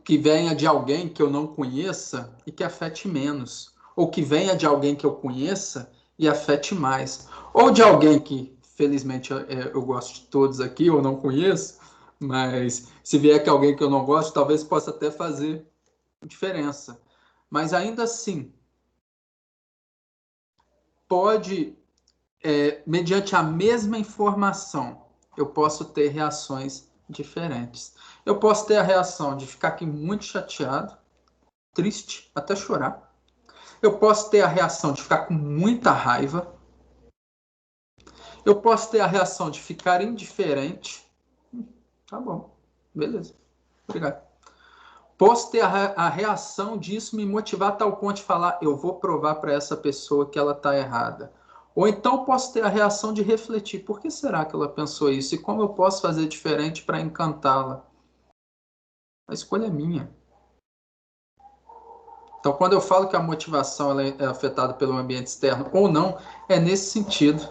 Speaker 1: que venha de alguém que eu não conheça e que afete menos. Ou que venha de alguém que eu conheça e afete mais. Ou de alguém que, felizmente, eu gosto de todos aqui, ou não conheço, mas se vier que alguém que eu não gosto, talvez possa até fazer diferença. Mas ainda assim, pode, mediante a mesma informação, eu posso ter reações diferentes. Eu posso ter a reação de ficar aqui muito chateado, triste, até chorar. Eu posso ter a reação de ficar com muita raiva. Eu posso ter a reação de ficar indiferente. Tá bom, beleza, obrigado. Posso ter a reação disso me motivar a tal ponto de falar, eu vou provar para essa pessoa que ela está errada. Ou então posso ter a reação de refletir, por que será que ela pensou isso? E como eu posso fazer diferente para encantá-la? A escolha é minha. Então, quando eu falo que a motivação ela é afetada pelo ambiente externo ou não, é nesse sentido.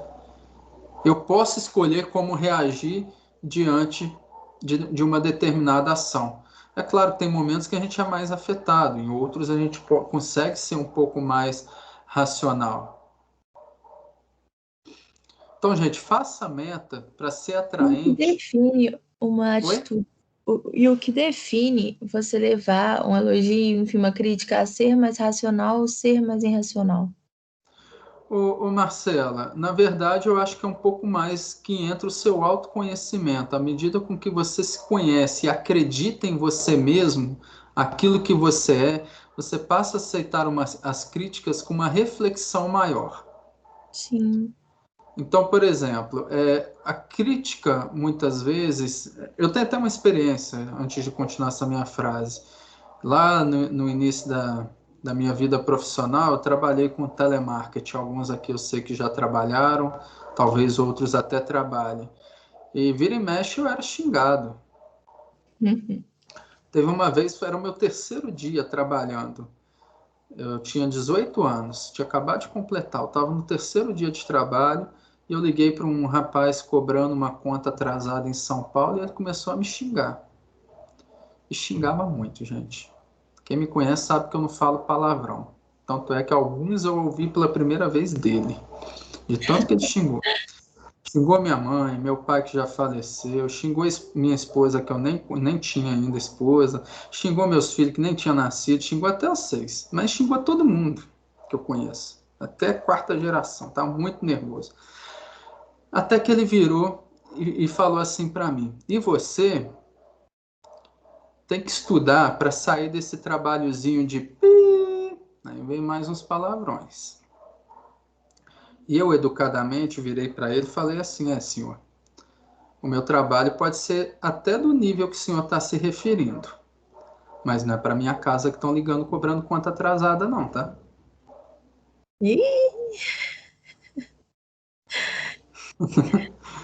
Speaker 1: Eu posso escolher como reagir diante de uma determinada ação. É claro que tem momentos que a gente é mais afetado, em outros a gente consegue ser um pouco mais racional. Então, gente, faça a meta para ser
Speaker 8: Como que
Speaker 1: atraente.
Speaker 8: define uma
Speaker 1: Oi?
Speaker 8: atitude? E o que define você levar um elogio, enfim, uma crítica a ser mais racional ou ser mais irracional?
Speaker 1: Ô, Marcela, na verdade eu acho que é um pouco mais que entra o seu autoconhecimento. À medida com que você se conhece e acredita em você mesmo, aquilo que você é, você passa a aceitar as críticas com uma reflexão maior.
Speaker 8: Sim.
Speaker 1: Então, por exemplo, a crítica, muitas vezes, eu tenho até uma experiência, antes de continuar essa minha frase. Lá no início da minha vida profissional, eu trabalhei com telemarketing. Alguns aqui eu sei que já trabalharam, talvez outros até trabalhem. E vira e mexe eu era xingado.
Speaker 8: Uhum.
Speaker 1: Teve uma vez, era o meu terceiro dia trabalhando. Eu tinha 18 anos, tinha acabado de completar. Eu estava no terceiro dia de trabalho e eu liguei para um rapaz cobrando uma conta atrasada em São Paulo e ele começou a me xingar. E xingava muito, gente. Quem me conhece sabe que eu não falo palavrão. Tanto é que alguns eu ouvi pela primeira vez dele. De tanto que ele xingou. Xingou minha mãe, meu pai que já faleceu, xingou minha esposa que eu nem tinha ainda esposa, xingou meus filhos que nem tinham nascido, xingou até os 6, mas xingou todo mundo que eu conheço, até quarta geração, tá muito nervoso. Até que ele virou e falou assim para mim: "E você tem que estudar para sair desse trabalhozinho de pi". Aí vem mais uns palavrões. E eu educadamente virei para ele e falei assim: senhor, o meu trabalho pode ser até do nível que o senhor está se referindo, mas não é para minha casa que estão ligando cobrando conta atrasada, não, tá?"
Speaker 8: Ih,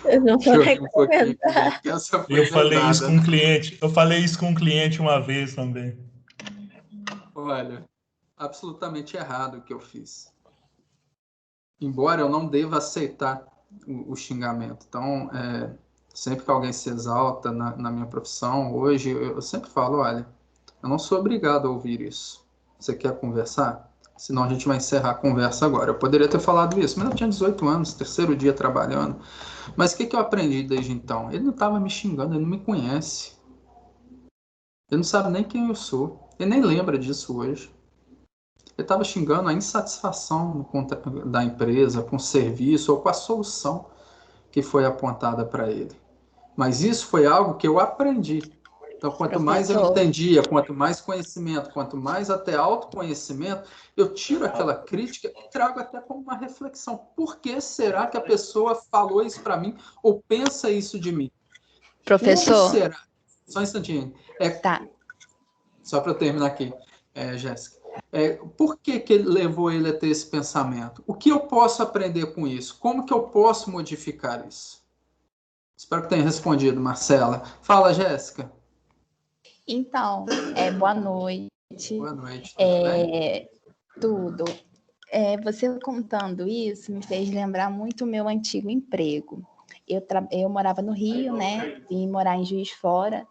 Speaker 8: eu não vou
Speaker 1: Deixa eu
Speaker 8: nem
Speaker 1: rir um pouquinho aqui, gente,
Speaker 8: comentar.
Speaker 1: que essa foi
Speaker 7: Eu falei isso
Speaker 1: pesada,
Speaker 7: com um
Speaker 1: né?
Speaker 7: cliente. Eu falei isso com um cliente uma vez também.
Speaker 1: Olha, absolutamente errado o que eu fiz. Embora eu não deva aceitar o xingamento. Então, sempre que alguém se exalta na minha profissão, hoje, eu sempre falo: olha, eu não sou obrigado a ouvir isso. Você quer conversar? Senão a gente vai encerrar a conversa agora. Eu poderia ter falado isso, mas eu tinha 18 anos, terceiro dia trabalhando. Mas o que eu aprendi desde então? Ele não estava me xingando, ele não me conhece. Ele não sabe nem quem eu sou. Ele nem lembra disso hoje. Ele estava xingando a insatisfação da empresa com o serviço ou com a solução que foi apontada para ele. Mas isso foi algo que eu aprendi. Então, quanto mais eu
Speaker 8: Professor,
Speaker 1: entendia, quanto mais conhecimento, quanto mais até autoconhecimento, eu tiro aquela crítica e trago até como uma reflexão. Por que será que a pessoa falou isso para mim ou pensa isso de mim? Como
Speaker 8: professor,
Speaker 1: será? Só um instantinho.
Speaker 8: tá.
Speaker 1: Só para eu terminar aqui, Jéssica. Por que ele levou ele a ter esse pensamento? O que eu posso aprender com isso? Como que eu posso modificar isso? Espero que tenha respondido, Marcela. Fala, Jéssica.
Speaker 9: Então, boa noite.
Speaker 1: Boa noite, tudo bem?
Speaker 9: Tudo. Você contando isso me fez lembrar muito o meu antigo emprego. Eu morava no Rio, né? Vim morar em Juiz de Fora.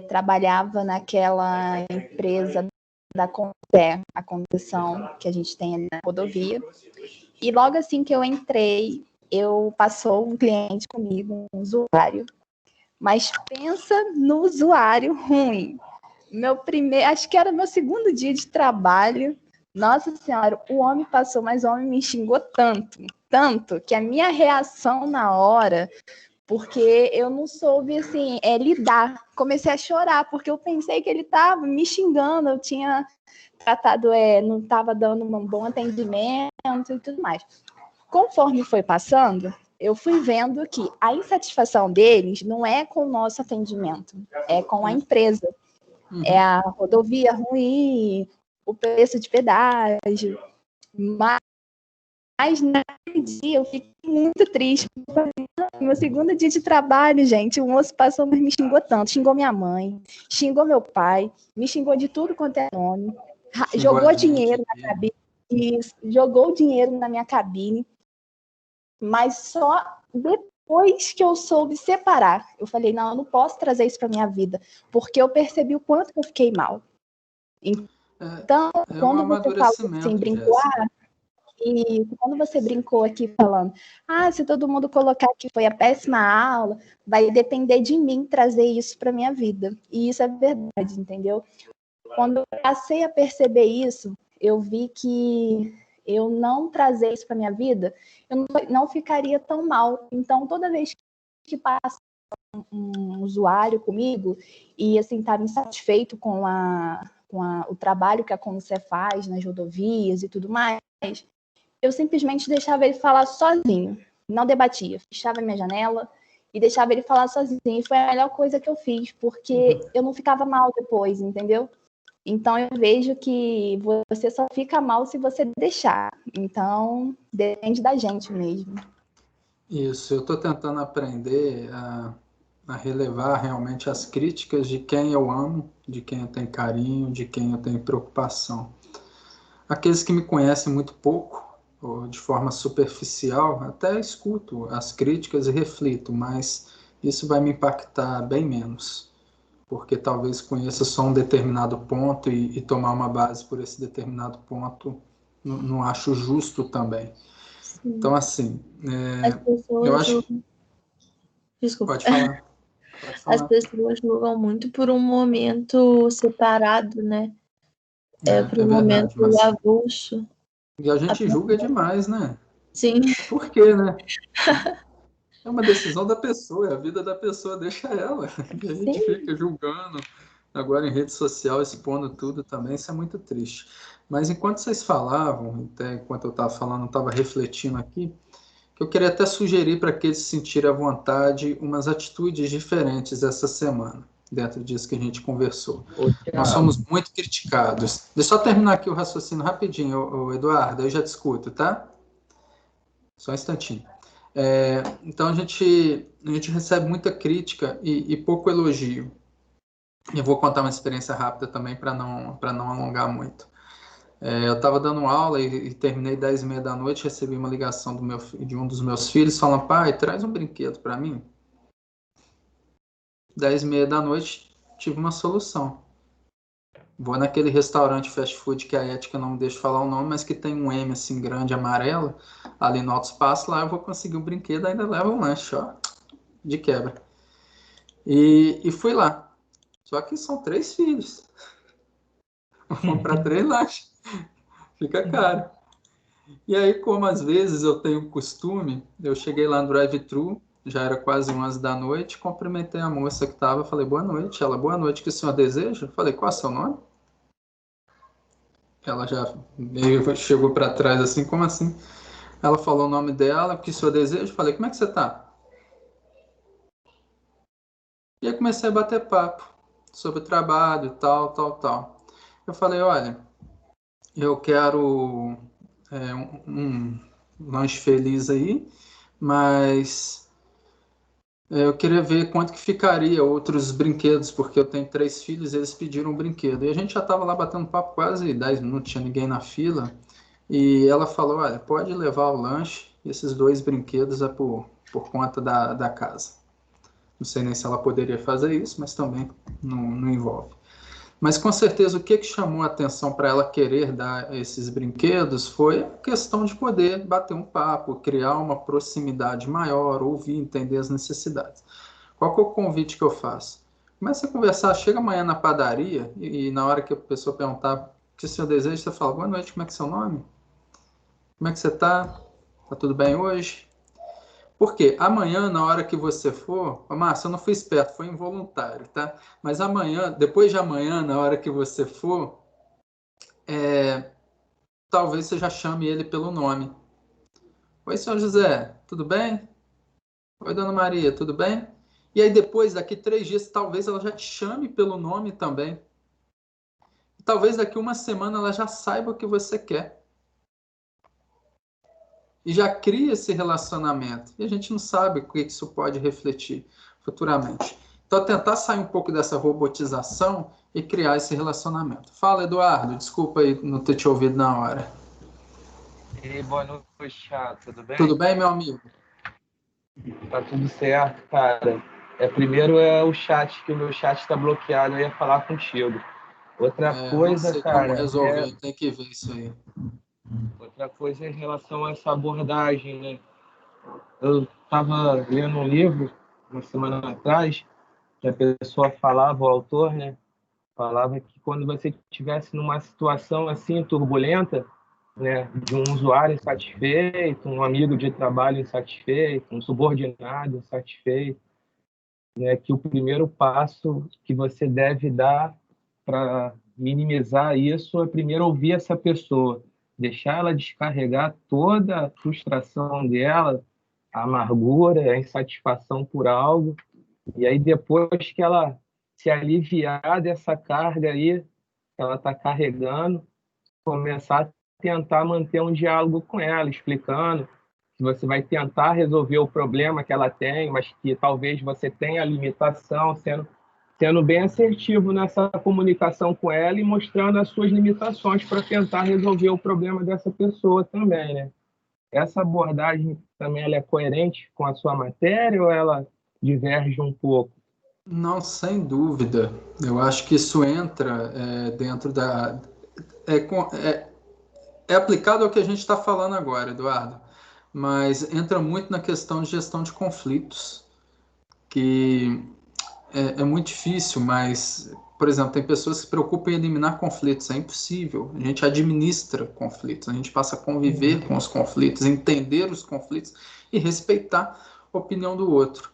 Speaker 9: Trabalhava naquela empresa da Conté, a concessão que a gente tem ali na rodovia. E logo assim que eu entrei, passou um cliente comigo, um usuário. Mas pensa no usuário ruim. Acho que era meu segundo dia de trabalho. Nossa Senhora, o homem passou, mas o homem me xingou tanto, que a minha reação na hora, porque eu não soube, assim, lidar. Comecei a chorar, porque eu pensei que ele estava me xingando, eu tinha tratado, não estava dando um bom atendimento e tudo mais. Conforme foi passando, eu fui vendo que a insatisfação deles não é com o nosso atendimento, é com a empresa. É a rodovia ruim, o preço de pedágio. Mas naquele dia eu fiquei muito triste. Meu segundo dia de trabalho, gente, o moço passou, mas me xingou tanto. Xingou minha mãe, xingou meu pai, me xingou de tudo quanto é nome. Jogou dinheiro na cabine. Jogou dinheiro na minha cabine. Mas só depois que eu soube separar, eu falei, não, eu não posso trazer isso para minha vida, porque eu percebi o quanto que eu fiquei mal. Então,
Speaker 1: um
Speaker 9: quando você falou assim,
Speaker 1: amadurecimento,
Speaker 9: brincou,
Speaker 1: Jéssica.
Speaker 9: E quando você brincou aqui falando, se todo mundo colocar que foi a péssima aula, vai depender de mim trazer isso para minha vida. E isso é verdade, entendeu? Quando eu passei a perceber isso, eu vi que eu não trazer isso para minha vida, eu não ficaria tão mal. Então, toda vez que passa um usuário comigo e assim estava insatisfeito com o trabalho que a Conce faz nas rodovias e tudo mais, eu simplesmente deixava ele falar sozinho, não debatia, fechava minha janela e deixava ele falar sozinho. E foi a melhor coisa que eu fiz, porque eu não ficava mal depois, entendeu? Então eu vejo que você só fica mal se você deixar. Então depende da gente mesmo.
Speaker 1: Isso, eu estou tentando aprender a relevar realmente as críticas de quem eu amo, de quem eu tenho carinho, de quem eu tenho preocupação. Aqueles que me conhecem muito pouco, ou de forma superficial, até escuto as críticas e reflito, mas isso vai me impactar bem menos, porque talvez conheça só um determinado ponto e tomar uma base por esse determinado ponto, não acho justo também.
Speaker 8: Sim.
Speaker 1: Então, assim,
Speaker 8: As pessoas
Speaker 1: eu acho...
Speaker 8: julgam. Desculpa.
Speaker 1: Pode falar.
Speaker 8: As pessoas julgam muito por um momento separado, né? Por um
Speaker 1: verdade,
Speaker 8: momento avulso.
Speaker 1: E a gente julga demais, né?
Speaker 8: Sim.
Speaker 1: Por quê, né? É uma decisão da pessoa, é a vida da pessoa, deixa ela. E a gente fica julgando, agora em rede social, expondo tudo também, isso é muito triste. Mas enquanto vocês falavam, até enquanto eu estava falando, eu estava refletindo aqui, que eu queria até sugerir para que eles se sentirem à vontade umas atitudes diferentes essa semana, dentro disso que a gente conversou. Nós somos muito criticados. Deixa eu só terminar aqui o raciocínio rapidinho, Eduardo, eu já discuto, tá? Só um instantinho. Então a gente recebe muita crítica e pouco elogio. Eu vou contar uma experiência rápida também para não alongar muito. Eu estava dando aula e terminei 10h30 da noite, recebi uma ligação de um dos meus filhos falando: pai, traz um brinquedo para mim. 10h30 da noite, tive uma solução. Vou naquele restaurante fast food que a Ética não me deixa falar o nome, mas que tem um M assim grande, amarelo, ali no alto espaço, lá eu vou conseguir um brinquedo, ainda levo um lanche, ó, de quebra. E fui lá. Só que são 3 filhos. Vou comprar 3 lanches. Fica caro. E aí, como às vezes eu tenho costume, eu cheguei lá no drive-thru, já era quase 11 da noite, cumprimentei a moça que estava, falei, boa noite. Ela, boa noite, que o senhor deseja? Falei, qual é o seu nome? Ela já meio chegou para trás assim, como assim? Ela falou o nome dela, o que o senhor deseja? Falei, como é que você tá? E aí comecei a bater papo sobre o trabalho, tal, tal, tal. Eu falei, olha, eu quero um lanche feliz aí, mas eu queria ver quanto que ficaria outros brinquedos, porque eu tenho 3 filhos e eles pediram um brinquedo. E a gente já estava lá batendo papo quase 10 minutos, tinha ninguém na fila. E ela falou, olha, pode levar o lanche, esses 2 brinquedos é por conta da casa. Não sei nem se ela poderia fazer isso, mas também não envolve. Mas com certeza o que chamou a atenção para ela querer dar esses brinquedos foi a questão de poder bater um papo, criar uma proximidade maior, ouvir, entender as necessidades. Qual que é o convite que eu faço? Comece a conversar, chega amanhã na padaria e na hora que a pessoa perguntar o que o senhor deseja, você fala, boa noite, como é que é seu nome? Como é que você está? Está tudo bem hoje? Porque amanhã, na hora que você for... Márcia, eu não fui esperto, foi involuntário, tá? Mas amanhã, depois de amanhã, na hora que você for, talvez você já chame ele pelo nome. Oi, senhor José, tudo bem? Oi, dona Maria, tudo bem? E aí depois, daqui 3 dias, talvez ela já te chame pelo nome também. E talvez daqui 1 semana ela já saiba o que você quer. E já cria esse relacionamento. E a gente não sabe o que isso pode refletir futuramente. Então, tentar sair um pouco dessa robotização e criar esse relacionamento. Fala, Eduardo. Desculpa aí não ter te ouvido na hora.
Speaker 10: E boa noite, Thiago. Tudo bem?
Speaker 1: Tudo bem, meu amigo?
Speaker 10: Tá tudo certo, cara. Primeiro é o chat, que o meu chat está bloqueado. Eu ia falar contigo. Outra coisa,
Speaker 1: não sei
Speaker 10: cara...
Speaker 1: como resolver. Tem que ver isso aí.
Speaker 10: outra coisa é em relação a essa abordagem, né? Eu estava lendo um livro uma semana atrás que a pessoa falava, o autor, né? Falava que quando você estivesse numa situação assim turbulenta, né, de um usuário insatisfeito, um amigo de trabalho insatisfeito, um subordinado insatisfeito, né, que o primeiro passo que você deve dar para minimizar isso é primeiro ouvir essa pessoa, deixar ela descarregar toda a frustração dela, a amargura, a insatisfação por algo, e aí depois que ela se aliviar dessa carga aí que ela está carregando, começar a tentar manter um diálogo com ela, explicando que você vai tentar resolver o problema que ela tem, mas que talvez você tenha limitação, sendo bem assertivo nessa comunicação com ela e mostrando as suas limitações para tentar resolver o problema dessa pessoa também, né? Essa abordagem também ela é coerente com a sua matéria ou ela diverge um pouco?
Speaker 1: Não, sem dúvida. Eu acho que isso entra dentro da... É aplicado ao que a gente está falando agora, Eduardo, mas entra muito na questão de gestão de conflitos, que é muito difícil, mas, por exemplo, tem pessoas que se preocupam em eliminar conflitos, é impossível. A gente administra conflitos, a gente passa a conviver com os conflitos, entender os conflitos e respeitar a opinião do outro.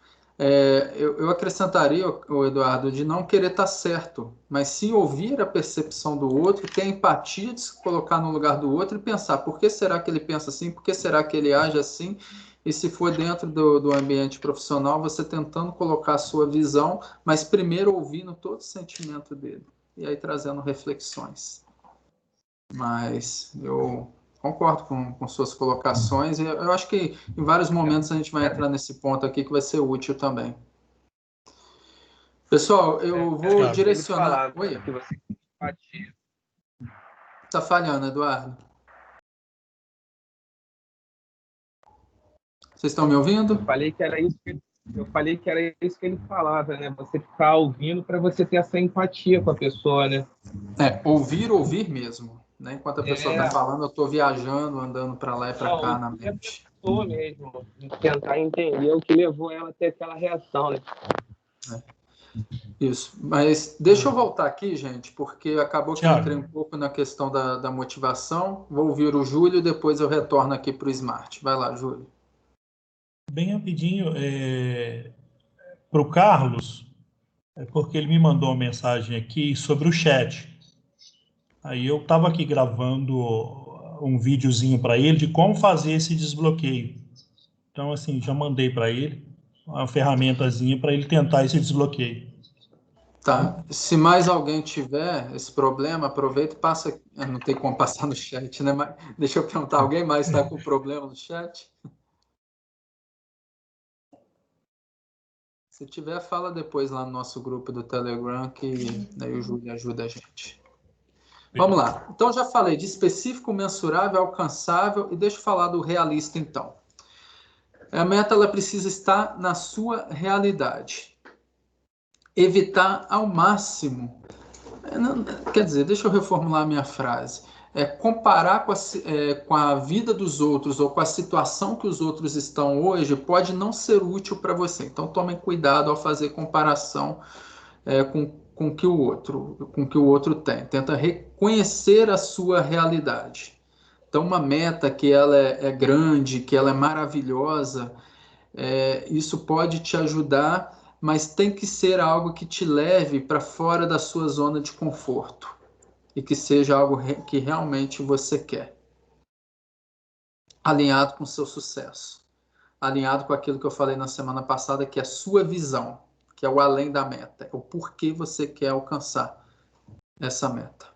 Speaker 1: Eu acrescentaria, o Eduardo, de não querer estar certo, mas sim ouvir a percepção do outro, ter a empatia de se colocar no lugar do outro e pensar por que será que ele pensa assim, por que será que ele age assim, e se for dentro do ambiente profissional, você tentando colocar a sua visão, mas primeiro ouvindo todo o sentimento dele, e aí trazendo reflexões. Mas eu concordo com suas colocações, e eu acho que em vários momentos a gente vai entrar nesse ponto aqui que vai ser útil também. Pessoal, eu vou direcionar... Oi? Está falhando, Eduardo. Vocês estão me ouvindo?
Speaker 10: Eu falei que era isso que ele falava, né? Você ficar ouvindo para você ter essa empatia com a pessoa, né?
Speaker 1: Ouvir mesmo. Né? Enquanto a pessoa está falando, eu estou viajando, andando para lá e para cá na mente.
Speaker 10: A pessoa mesmo, tentar entender o que levou ela a ter aquela reação, né?
Speaker 1: Isso. Mas deixa eu voltar aqui, gente, porque acabou que eu entrei um pouco na questão da motivação. Vou ouvir o Júlio, depois eu retorno aqui para o Smart. Vai lá, Júlio.
Speaker 7: Bem rapidinho, para o Carlos, porque ele me mandou uma mensagem aqui sobre o chat. Aí eu estava aqui gravando um videozinho para ele de como fazer esse desbloqueio. Então, assim, já mandei para ele uma ferramentazinha para ele tentar esse desbloqueio.
Speaker 1: Tá. Se mais alguém tiver esse problema, aproveita e passa. Não tem como passar no chat, né? Mas deixa eu perguntar, alguém mais está com problema no chat? Se tiver, fala depois lá no nosso grupo do Telegram, que daí o Júlio ajuda a gente. Vamos lá. Então, já falei de específico, mensurável, alcançável, e deixa eu falar do realista, então. A meta ela precisa estar na sua realidade. Evitar ao máximo... Quer dizer, deixa eu reformular a minha frase. Comparar com a vida dos outros ou com a situação que os outros estão hoje pode não ser útil para você. Então, tomem cuidado ao fazer comparação com o que o outro tem. Tenta reconhecer a sua realidade. Então, uma meta que ela é grande, que ela é maravilhosa, isso pode te ajudar, mas tem que ser algo que te leve para fora da sua zona de conforto e que seja algo que realmente você quer. Alinhado com o seu sucesso. Alinhado com aquilo que eu falei na semana passada, que é a sua visão, que é o além da meta, é o porquê você quer alcançar essa meta.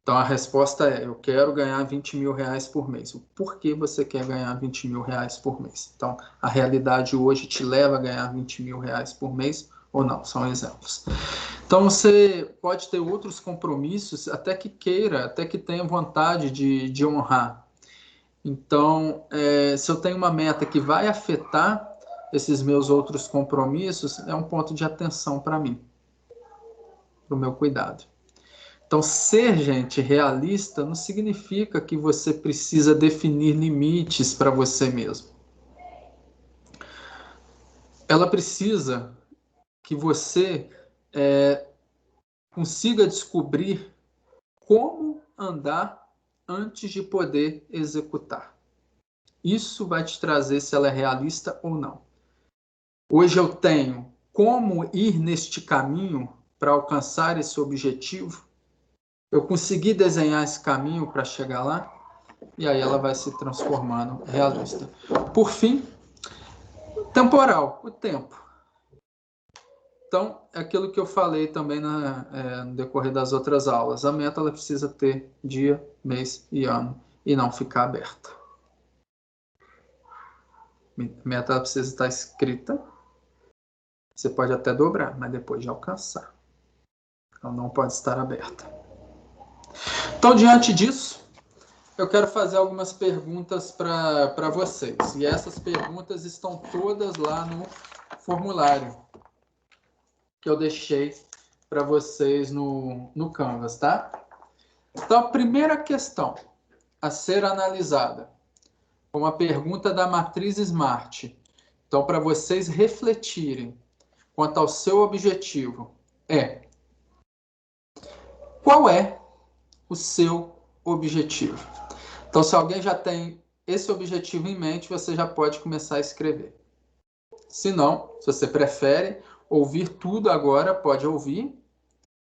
Speaker 1: Então a resposta é, eu quero ganhar 20 mil reais por mês. O porquê você quer ganhar 20 mil reais por mês? Então a realidade hoje te leva a ganhar 20 mil reais por mês ou não? São exemplos. Então você pode ter outros compromissos, até que queira, até que tenha vontade de honrar. Então, se eu tenho uma meta que vai afetar esses meus outros compromissos, é um ponto de atenção para mim, para o meu cuidado. Então, ser, gente, realista não significa que você precisa definir limites para você mesmo. Ela precisa que você consiga descobrir como andar antes de poder executar. Isso vai te trazer se ela é realista ou não. Hoje eu tenho como ir neste caminho para alcançar esse objetivo. Eu consegui desenhar esse caminho para chegar lá, e aí ela vai se transformando realista. Por fim, temporal, o tempo. Então, é aquilo que eu falei também no decorrer das outras aulas. A meta ela precisa ter dia, mês e ano, e não ficar aberta. A meta ela precisa estar escrita. Você pode até dobrar, mas depois de alcançar. Então, não pode estar aberta. Então, diante disso, eu quero fazer algumas perguntas para vocês. E essas perguntas estão todas lá no formulário que eu deixei para vocês no Canvas, tá? Então, a primeira questão a ser analisada, uma pergunta da matriz SMART. Então, para vocês refletirem quanto ao seu objetivo, qual é o seu objetivo? Então, se alguém já tem esse objetivo em mente, você já pode começar a escrever. Se não, se você prefere ouvir tudo agora, pode ouvir,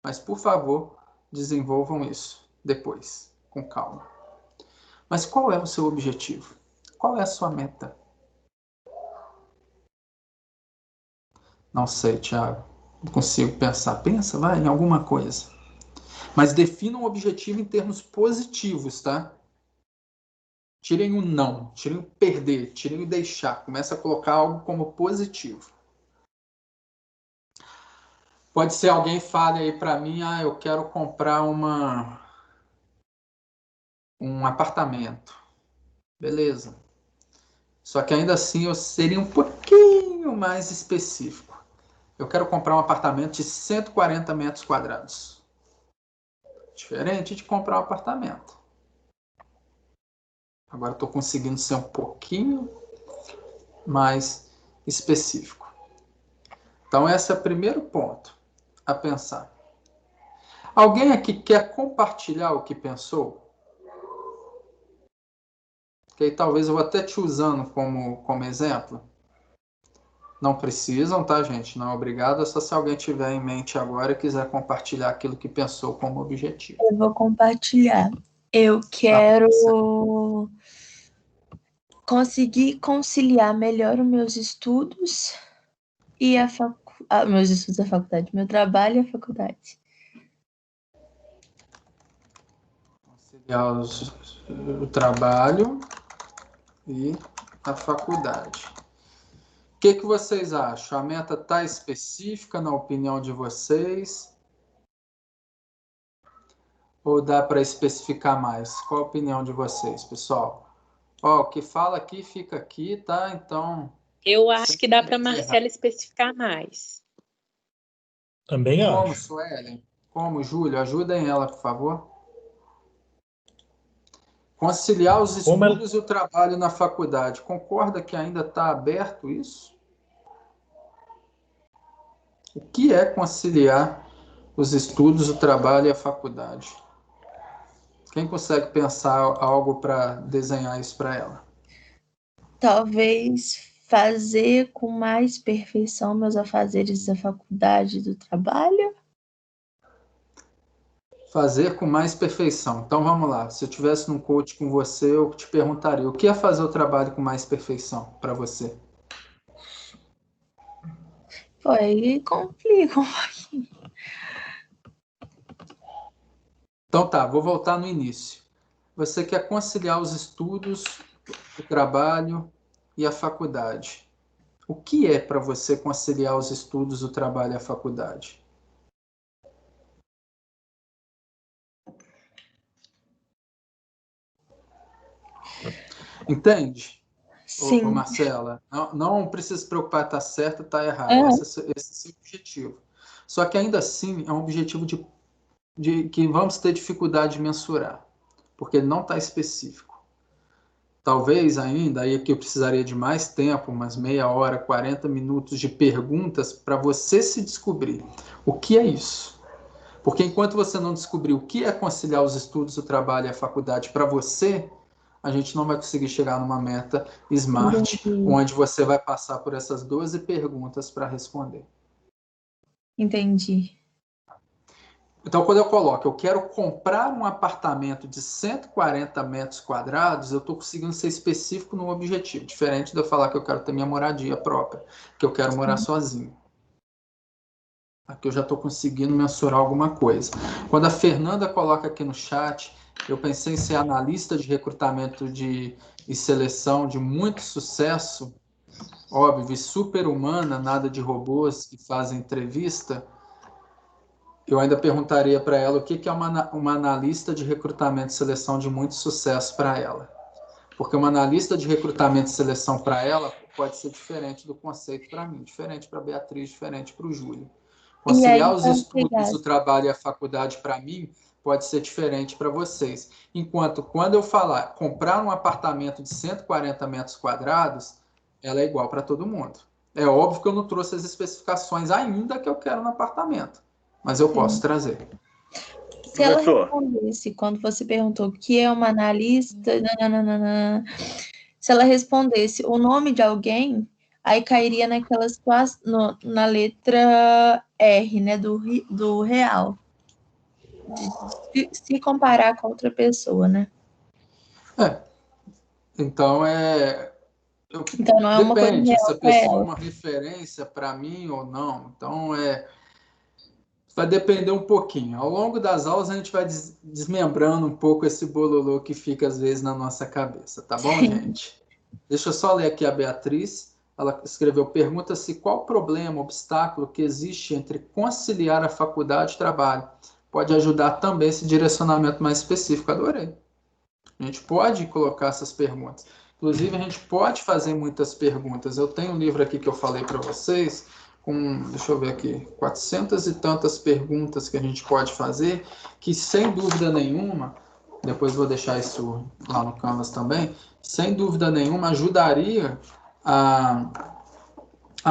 Speaker 1: mas, por favor, desenvolvam isso depois, com calma. Mas qual é o seu objetivo? Qual é a sua meta? Não sei, Thiago. Não consigo pensar. Pensa, vai, em alguma coisa. Mas defina um objetivo em termos positivos, tá? Tirem o não, tirem o perder, tirem o deixar. Começa a colocar algo como positivo. Pode ser alguém fale aí para mim, eu quero comprar um apartamento. Beleza. Só que ainda assim eu seria um pouquinho mais específico. Eu quero comprar um apartamento de 140 metros quadrados. Diferente de comprar um apartamento. Agora estou conseguindo ser um pouquinho mais específico. Então, esse é o primeiro ponto a pensar. Alguém aqui quer compartilhar o que pensou? Que aí talvez eu vou até te usando como exemplo. Não precisam, tá, gente? Não é obrigado. É só se alguém tiver em mente agora e quiser compartilhar aquilo que pensou como objetivo.
Speaker 8: Eu vou compartilhar. Eu quero conseguir conciliar melhor os meus estudos e meus estudos da faculdade, meu trabalho e a faculdade.
Speaker 1: Conciliar o trabalho e a faculdade. O que vocês acham? A meta está específica na opinião de vocês? Ou dá para especificar mais? Qual a opinião de vocês, pessoal? O que fala aqui, fica aqui, tá? Então...
Speaker 11: Eu acho que dá para a Marcela especificar mais.
Speaker 7: Também acho.
Speaker 1: Como, Suelen? Como, Júlio? Ajudem ela, por favor. Conciliar os estudos e o trabalho na faculdade. Concorda que ainda está aberto isso? O que é conciliar os estudos, o trabalho e a faculdade? Quem consegue pensar algo para desenhar isso para ela?
Speaker 8: Talvez fazer com mais perfeição meus afazeres da faculdade e do trabalho.
Speaker 1: Fazer com mais perfeição. Então, vamos lá. Se eu estivesse num coach com você, eu te perguntaria, o que é fazer o trabalho com mais perfeição para você?
Speaker 8: Pô, aí complica um pouquinho.
Speaker 1: Então tá, vou voltar no início. Você quer conciliar os estudos, o trabalho e a faculdade. O que é para você conciliar os estudos, o trabalho e a faculdade? Entende?
Speaker 8: Sim.
Speaker 1: Ô, Marcela, não precisa se preocupar, tá certo, tá errado. Esse é o seu objetivo. Só que ainda assim é um objetivo de que vamos ter dificuldade de mensurar, porque ele não está específico. Talvez ainda, aí aqui eu precisaria de mais tempo, umas meia hora, 40 minutos de perguntas para você se descobrir. O que é isso? Porque enquanto você não descobrir o que é conciliar os estudos, o trabalho e a faculdade para você, a gente não vai conseguir chegar numa meta SMART, onde você vai passar por essas 12 perguntas para responder.
Speaker 8: Entendi.
Speaker 1: Então, quando eu coloco, eu quero comprar um apartamento de 140 metros quadrados, eu estou conseguindo ser específico no objetivo, diferente de eu falar que eu quero ter minha moradia própria, que eu quero morar sozinho. Aqui eu já estou conseguindo mensurar alguma coisa. Quando a Fernanda coloca aqui no chat, eu pensei em ser analista de recrutamento e seleção de muito sucesso, óbvio, e super-humana, nada de robôs que fazem entrevista. Eu ainda perguntaria para ela o que é uma analista de recrutamento e seleção de muito sucesso para ela. Porque uma analista de recrutamento e seleção para ela pode ser diferente do conceito para mim, diferente para a Beatriz, diferente para o Júlio. Conciliar os estudos, o trabalho e a faculdade para mim pode ser diferente para vocês. Enquanto quando eu falar comprar um apartamento de 140 metros quadrados, ela é igual para todo mundo. É óbvio que eu não trouxe as especificações ainda que eu quero no apartamento. Mas eu posso trazer.
Speaker 8: Se ela respondesse, quando você perguntou o que é uma analista, se ela respondesse o nome de alguém, aí cairia naquelas na letra R, né, do real. Se comparar com outra pessoa, né?
Speaker 1: Então,
Speaker 8: então não é uma coisa
Speaker 1: depende,
Speaker 8: real
Speaker 1: essa pessoa é uma referência para mim ou não. Então, vai depender um pouquinho. Ao longo das aulas, a gente vai desmembrando um pouco esse bololô que fica, às vezes, na nossa cabeça. Tá bom, gente? Deixa eu só ler aqui a Beatriz. Ela escreveu, pergunta-se qual problema, obstáculo que existe entre conciliar a faculdade e o trabalho. Pode ajudar também esse direcionamento mais específico. Adorei. A gente pode colocar essas perguntas. Inclusive, a gente pode fazer muitas perguntas. Eu tenho um livro aqui que eu falei para vocês, deixa eu ver aqui, 400 e tantas perguntas que a gente pode fazer, que sem dúvida nenhuma, depois vou deixar isso lá no Canvas também, sem dúvida nenhuma ajudaria a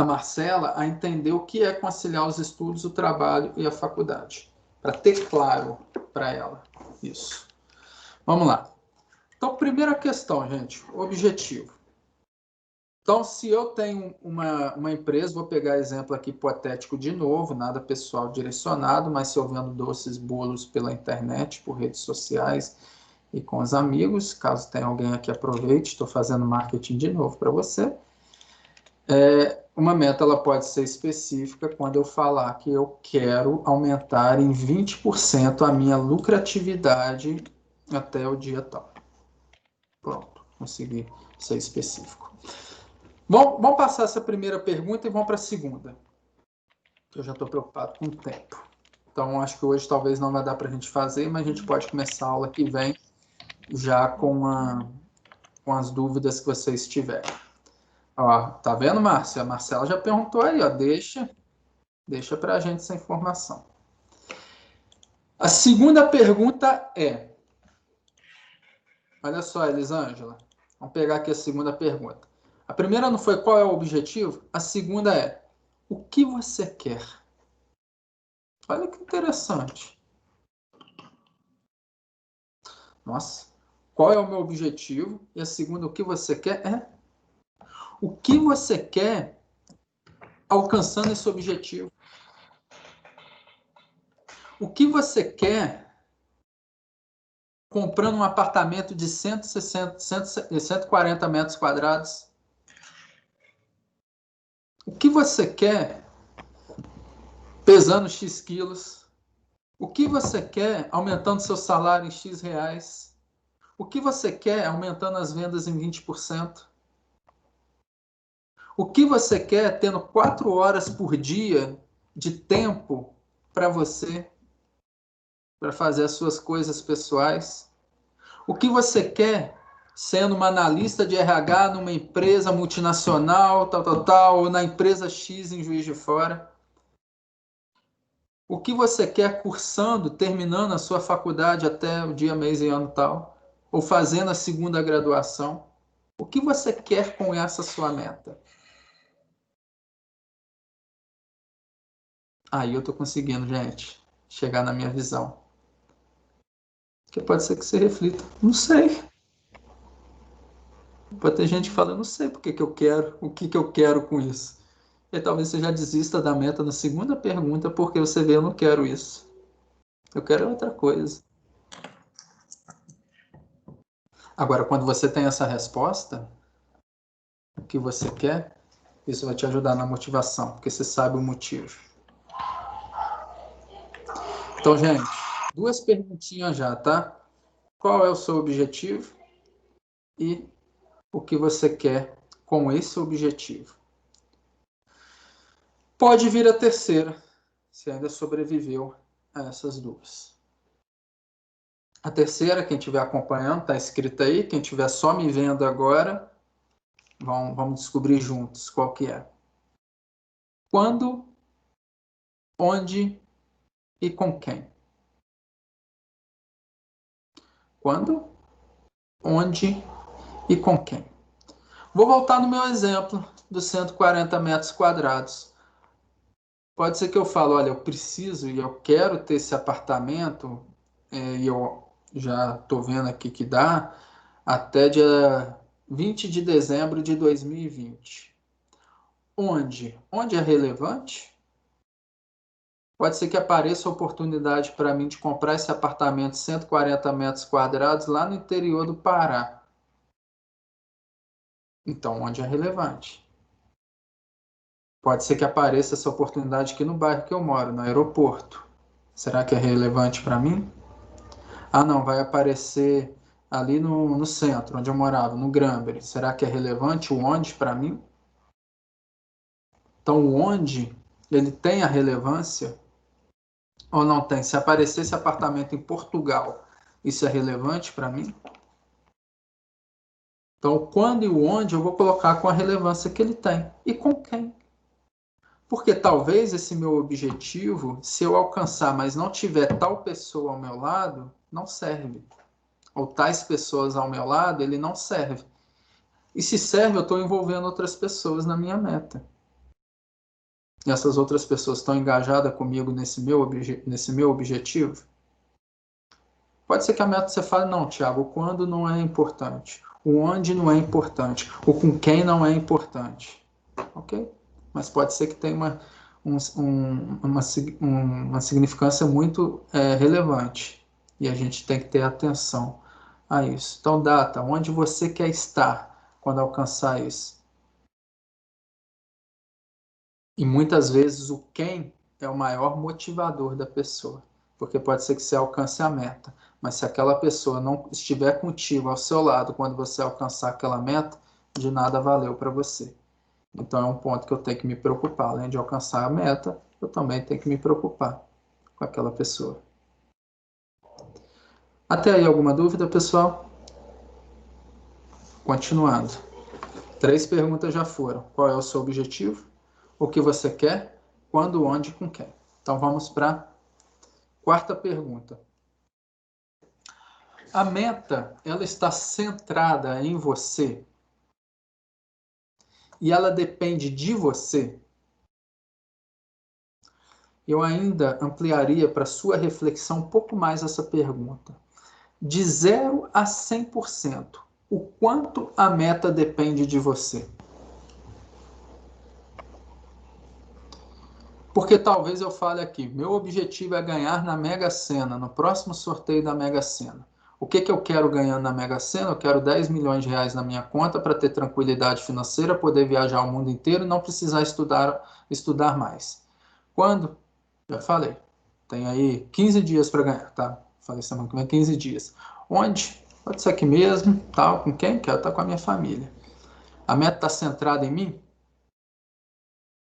Speaker 1: Marcela a entender o que é conciliar os estudos, o trabalho e a faculdade, para ter claro para ela isso. Vamos lá. Então, primeira questão, gente, objetivo. Então, se eu tenho uma empresa, vou pegar exemplo aqui hipotético de novo, nada pessoal direcionado, mas se eu vendo doces, bolos pela internet, por redes sociais e com os amigos, caso tenha alguém aqui, aproveite, estou fazendo marketing de novo para você. Uma meta ela pode ser específica quando eu falar que eu quero aumentar em 20% a minha lucratividade até o dia tal. Pronto, consegui ser específico. Bom, vamos passar essa primeira pergunta e vamos para a segunda. Eu já estou preocupado com o tempo. Então, acho que hoje talvez não vai dar para a gente fazer, mas a gente pode começar a aula que vem já com as dúvidas que vocês tiverem. Ó, tá vendo, Márcia? A Marcela já perguntou aí, ó, deixa para a gente essa informação. A segunda pergunta é... Olha só, Elisângela. Vamos pegar aqui a segunda pergunta. A primeira não foi qual é o objetivo, a segunda é o que você quer? Olha que interessante. Nossa, qual é o meu objetivo? E a segunda, o que você quer? O que você quer alcançando esse objetivo? O que você quer comprando um apartamento de 140 metros quadrados? O que você quer pesando X quilos? O que você quer aumentando seu salário em X reais? O que você quer aumentando as vendas em 20%? O que você quer tendo 4 horas por dia de tempo para você, para fazer as suas coisas pessoais? O que você quer sendo uma analista de RH numa empresa multinacional, tal, ou na empresa X em Juiz de Fora? O que você quer cursando, terminando a sua faculdade até o dia, mês e ano tal, ou fazendo a segunda graduação? O que você quer com essa sua meta? Aí eu estou conseguindo, gente, chegar na minha visão. Porque pode ser que você reflita. Não sei. Pode ter gente que fala, não sei porque que eu quero, o que eu quero com isso. E talvez você já desista da meta na segunda pergunta, porque você vê, eu não quero isso. Eu quero outra coisa. Agora, quando você tem essa resposta, o que você quer, isso vai te ajudar na motivação, porque você sabe o motivo. Então, gente, 2 perguntinhas já, tá? Qual é o seu objetivo e o que você quer com esse objetivo? Pode vir a terceira, se ainda sobreviveu a essas 2. A terceira, quem estiver acompanhando, está escrita aí. Quem estiver só me vendo agora, vamos descobrir juntos qual que é. Quando, onde e com quem? Quando, onde e com quem? Vou voltar no meu exemplo dos 140 metros quadrados. Pode ser que eu fale, olha, eu preciso e eu quero ter esse apartamento, e eu já estou vendo aqui que dá, até dia 20 de dezembro de 2020. Onde? Onde é relevante? Pode ser que apareça a oportunidade para mim de comprar esse apartamento de 140 metros quadrados lá no interior do Pará. Então, onde é relevante? Pode ser que apareça essa oportunidade aqui no bairro que eu moro, no aeroporto. Será que é relevante para mim? Ah, não, vai aparecer ali no centro, onde eu morava, no Granbury. Será que é relevante o onde para mim? Então, o onde, ele tem a relevância ou não tem? Se aparecer esse apartamento em Portugal, isso é relevante para mim? Então, o quando e o onde eu vou colocar com a relevância que ele tem. E com quem? Porque talvez esse meu objetivo, se eu alcançar, mas não tiver tal pessoa ao meu lado, não serve. Ou tais pessoas ao meu lado, ele não serve. E se serve, eu estou envolvendo outras pessoas na minha meta. E essas outras pessoas estão engajadas comigo nesse meu objetivo? Pode ser que a meta você fale, não, Thiago, o quando não é importante. O onde não é importante. O com quem não é importante. Ok? Mas pode ser que tenha uma significância muito relevante. E a gente tem que ter atenção a isso. Então, data, onde você quer estar quando alcançar isso? E muitas vezes o quem é o maior motivador da pessoa. Porque pode ser que você alcance a meta, mas se aquela pessoa não estiver contigo ao seu lado quando você alcançar aquela meta, de nada valeu para você. Então é um ponto que eu tenho que me preocupar. Além de alcançar a meta, eu também tenho que me preocupar com aquela pessoa. Até aí alguma dúvida, pessoal? Continuando. 3 perguntas já foram. Qual é o seu objetivo? O que você quer? Quando, onde e com quem? Então vamos para a 4ª pergunta. A meta, ela está centrada em você? E ela depende de você? Eu ainda ampliaria para sua reflexão um pouco mais essa pergunta. De 0 a 100%, o quanto a meta depende de você? Porque talvez eu fale aqui, meu objetivo é ganhar na Mega Sena, no próximo sorteio da Mega Sena. O que eu quero ganhar na Mega Sena? Eu quero 10 milhões de reais na minha conta para ter tranquilidade financeira, poder viajar o mundo inteiro e não precisar estudar mais. Quando? Já falei. Tem aí 15 dias para ganhar, tá? Falei semana que vem, 15 dias. Onde? Pode ser aqui mesmo, tal, com quem? Quero estar com a minha família. A meta está centrada em mim?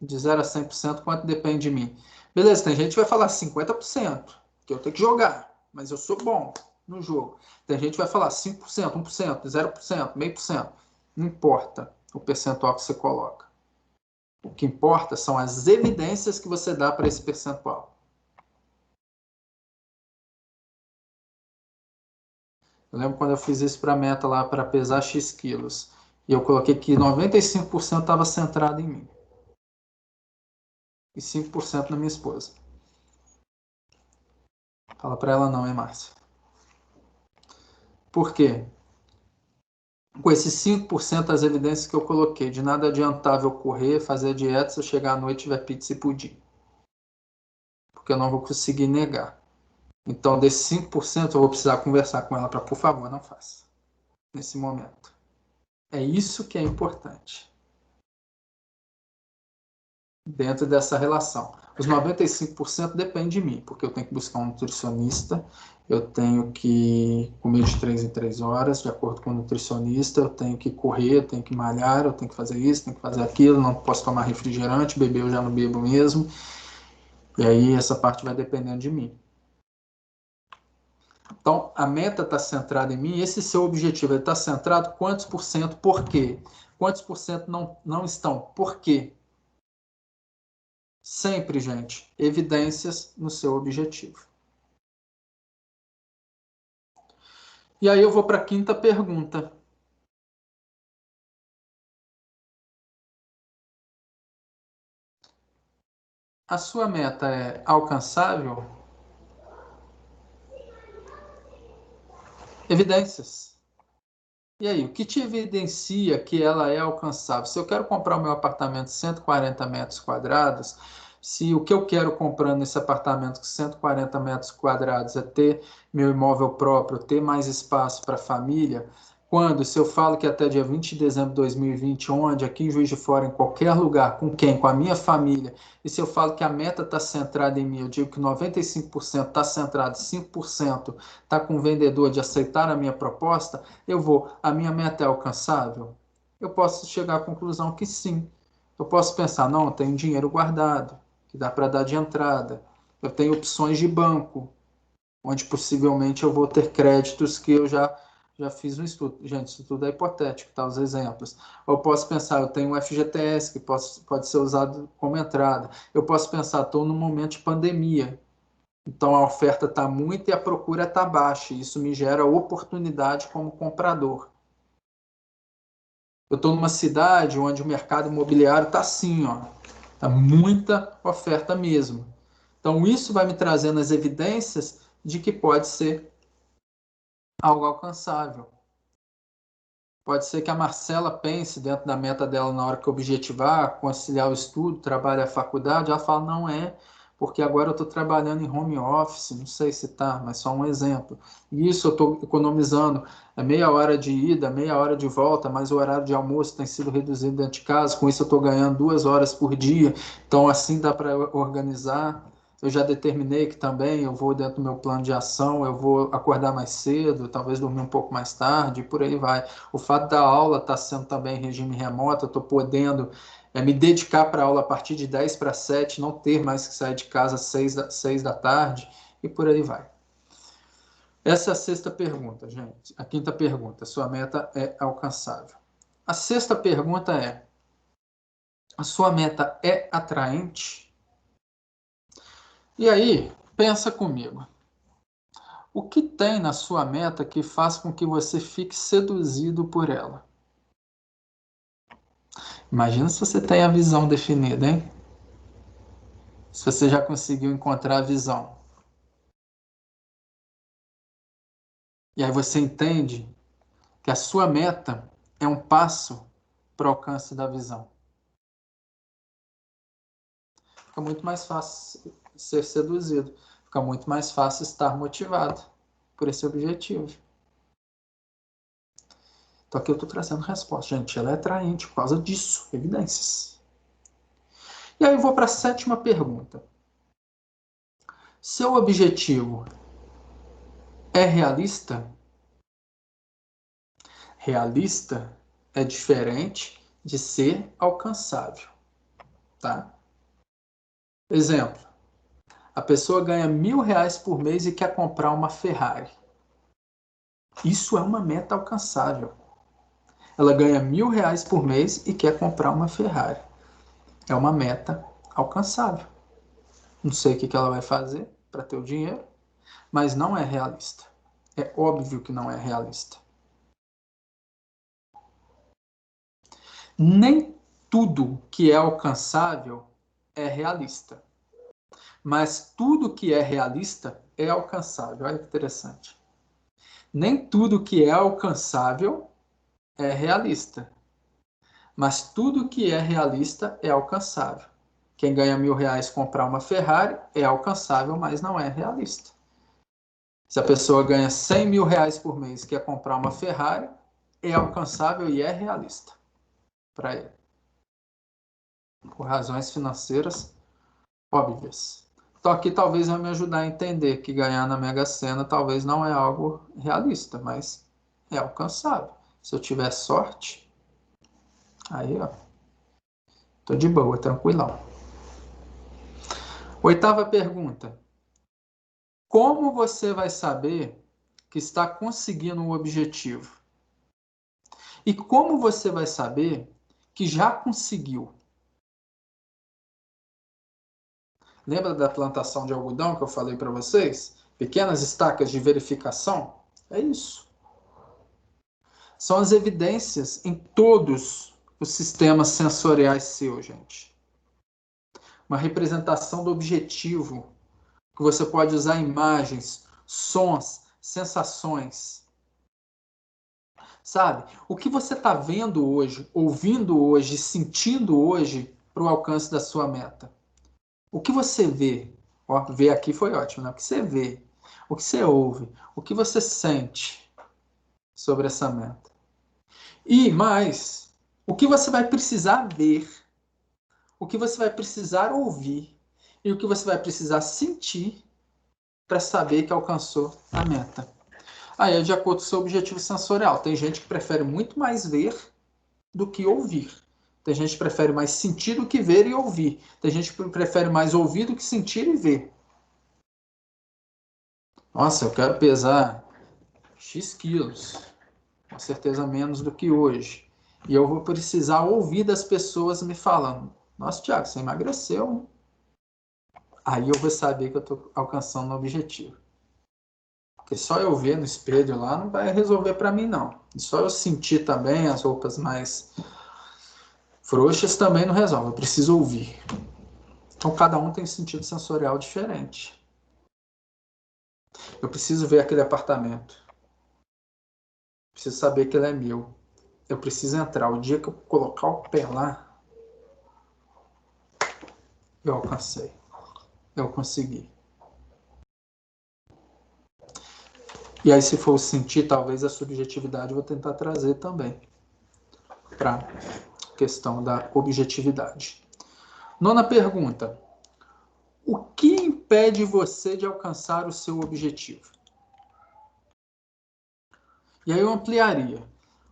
Speaker 1: De 0 a 100%, quanto depende de mim? Beleza, tem gente que vai falar 50%, que eu tenho que jogar, mas eu sou bom no jogo. Tem gente que vai falar 5%, 1%, 0%, 0,5%. Não importa o percentual que você coloca. O que importa são as evidências que você dá para esse percentual. Eu lembro quando eu fiz isso para a meta lá, para pesar X quilos. E eu coloquei que 95% estava centrado em mim. E 5% na minha esposa. Fala para ela não, hein, Márcia? Por quê? Com esses 5% das evidências que eu coloquei, de nada adiantava eu correr, fazer dieta, se eu chegar à noite e tiver pizza e pudim. Porque eu não vou conseguir negar. Então, desses 5%, eu vou precisar conversar com ela para, por favor, não faça. Nesse momento. É isso que é importante. Dentro dessa relação. Os 95% depende de mim, porque eu tenho que buscar um nutricionista, eu tenho que comer de 3 em 3 horas, de acordo com o nutricionista, eu tenho que correr, eu tenho que malhar, eu tenho que fazer isso, tenho que fazer aquilo, não posso tomar refrigerante, beber eu já não bebo mesmo. E aí essa parte vai dependendo de mim. Então, a meta está centrada em mim, esse seu objetivo está centrado quantos por cento, por quê? Quantos por cento não estão, por quê? Sempre, gente, evidências no seu objetivo. E aí eu vou para a quinta pergunta. A sua meta é alcançável? Evidências. E aí, o que te evidencia que ela é alcançável? Se eu quero comprar o meu apartamento de 140 metros quadrados, se o que eu quero comprando nesse apartamento de 140 metros quadrados é ter meu imóvel próprio, ter mais espaço para a família, quando, se eu falo que até dia 20 de dezembro de 2020, onde, aqui em Juiz de Fora, em qualquer lugar, com quem? Com a minha família, e se eu falo que a meta está centrada em mim, eu digo que 95% está centrado, 5% está com o vendedor de aceitar a minha proposta, a minha meta é alcançável? Eu posso chegar à conclusão que sim. Eu posso pensar, não, eu tenho dinheiro guardado, que dá para dar de entrada. Eu tenho opções de banco, onde possivelmente eu vou ter créditos que eu já fiz um estudo. Gente, isso tudo é hipotético, tá? Os exemplos. Eu posso pensar, eu tenho um FGTS que pode ser usado como entrada. Eu posso pensar, estou num momento de pandemia. Então a oferta está muito e a procura está baixa. Isso me gera oportunidade como comprador. Eu estou numa cidade onde o mercado imobiliário está assim, ó. Está muita oferta mesmo. Então isso vai me trazendo as evidências de que pode ser algo alcançável. Pode ser que a Marcela pense dentro da meta dela na hora que objetivar, conciliar o estudo, trabalho e a faculdade, ela fala, não é, porque agora eu estou trabalhando em home office, não sei se está, mas só um exemplo. E isso eu estou economizando meia hora de ida, meia hora de volta, mas o horário de almoço tem sido reduzido dentro de casa, com isso eu estou ganhando 2 horas por dia, então assim dá para organizar. Eu já determinei que também eu vou dentro do meu plano de ação, eu vou acordar mais cedo, talvez dormir um pouco mais tarde, e por aí vai. O fato da aula estar sendo também em regime remoto, eu estou podendo me dedicar para a aula a partir de 10 para 7, não ter mais que sair de casa às 6 da tarde, e por aí vai. Essa é a sexta pergunta, gente. A quinta pergunta, sua meta é alcançável. A sexta pergunta é, a sua meta é atraente? E aí, pensa comigo. O que tem na sua meta que faz com que você fique seduzido por ela? Imagina se você tem a visão definida, hein? Se você já conseguiu encontrar a visão. E aí você entende que a sua meta é um passo para o alcance da visão. Fica muito mais fácil ser seduzido. Fica muito mais fácil estar motivado por esse objetivo. Então aqui eu estou trazendo resposta. Gente, ela é atraente por causa disso. Evidências. E aí eu vou para a sétima pergunta. Seu objetivo é realista? Realista é diferente de ser alcançável, tá? Exemplo, a pessoa ganha R$1.000 por mês e quer comprar uma Ferrari. Isso é uma meta alcançável. Ela ganha R$1.000 por mês e quer comprar uma Ferrari. É uma meta alcançável. Não sei o que ela vai fazer para ter o dinheiro, mas não é realista. É óbvio que não é realista. Nem tudo que é alcançável é realista. Mas tudo que é realista é alcançável. Olha que interessante. Nem tudo que é alcançável é realista. Mas tudo que é realista é alcançável. Quem ganha R$1.000 comprar uma Ferrari é alcançável, mas não é realista. Se a pessoa ganha R$100.000 por mês e quer comprar uma Ferrari, é alcançável e é realista para ele. Por razões financeiras óbvias. Então aqui talvez vai me ajudar a entender que ganhar na Mega Sena talvez não é algo realista, mas é alcançável. Se eu tiver sorte, aí ó, tô de boa, tranquilão. 8ª pergunta. Como você vai saber que está conseguindo o objetivo? E como você vai saber que já conseguiu? Lembra da plantação de algodão que eu falei para vocês? Pequenas estacas de verificação? É isso. São as evidências em todos os sistemas sensoriais seus, gente. Uma representação do objetivo, que você pode usar imagens, sons, sensações. Sabe? O que você está vendo hoje, ouvindo hoje, sentindo hoje para o alcance da sua meta? O que você vê? Ó, ver aqui foi ótimo, né? O que você vê? O que você ouve? O que você sente sobre essa meta? E mais, o que você vai precisar ver? O que você vai precisar ouvir? E o que você vai precisar sentir para saber que alcançou a meta? Aí é de acordo com o seu objetivo sensorial. Tem gente que prefere muito mais ver do que ouvir. Tem gente que prefere mais sentir do que ver e ouvir. Tem gente que prefere mais ouvir do que sentir e ver. Nossa, eu quero pesar X quilos. Com certeza menos do que hoje. E eu vou precisar ouvir das pessoas me falando. Nossa, Thiago, você emagreceu, hein? Aí eu vou saber que eu estou alcançando o objetivo. Porque só eu ver no espelho lá não vai resolver para mim, não. E só eu sentir também as roupas mais frouxas também não resolve. Eu preciso ouvir. Então cada um tem um sentido sensorial diferente. Eu preciso ver aquele apartamento. Preciso saber que ele é meu. Eu preciso entrar. O dia que eu colocar o pé lá, eu alcancei. Eu consegui. E aí, se for sentir, talvez a subjetividade eu vou tentar trazer também para a questão da objetividade. 9ª pergunta. O que impede você de alcançar o seu objetivo? E aí eu ampliaria.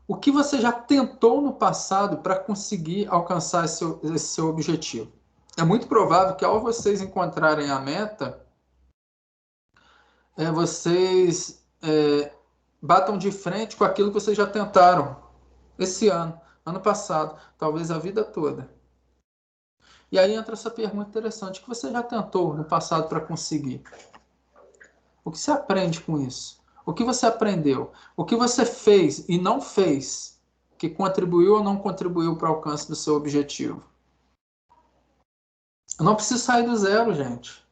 Speaker 1: O que você já tentou no passado para conseguir alcançar esse seu objetivo? É muito provável que ao vocês encontrarem a meta, vocês batam de frente com aquilo que vocês já tentaram esse ano passado, talvez a vida toda. E aí entra essa pergunta interessante. O que você já tentou no passado para conseguir? O que você aprende com isso? O que você aprendeu? O que você fez e não fez que contribuiu ou não contribuiu para o alcance do seu objetivo? Eu não preciso sair do zero, gente.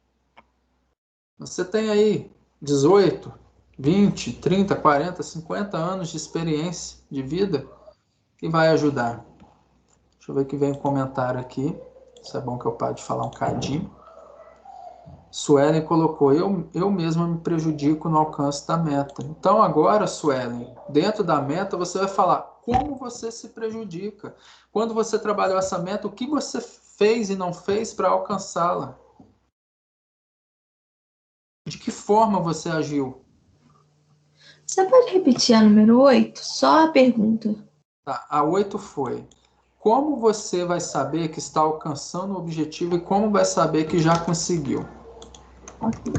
Speaker 1: Você tem aí 18, 20, 30, 40, 50 anos de experiência de vida que vai ajudar. Deixa eu ver que vem um comentário aqui. Isso é bom que eu pare de falar um cadinho. Suelen colocou, eu mesma me prejudico no alcance da meta. Então agora, Suelen, dentro da meta você vai falar como você se prejudica. Quando você trabalhou essa meta, o que você fez e não fez para alcançá-la? De que forma você agiu?
Speaker 8: Você pode repetir a número 8? Só a pergunta.
Speaker 1: Tá, a 8 foi: como você vai saber que está alcançando o objetivo e como vai saber que já conseguiu?
Speaker 8: Ok.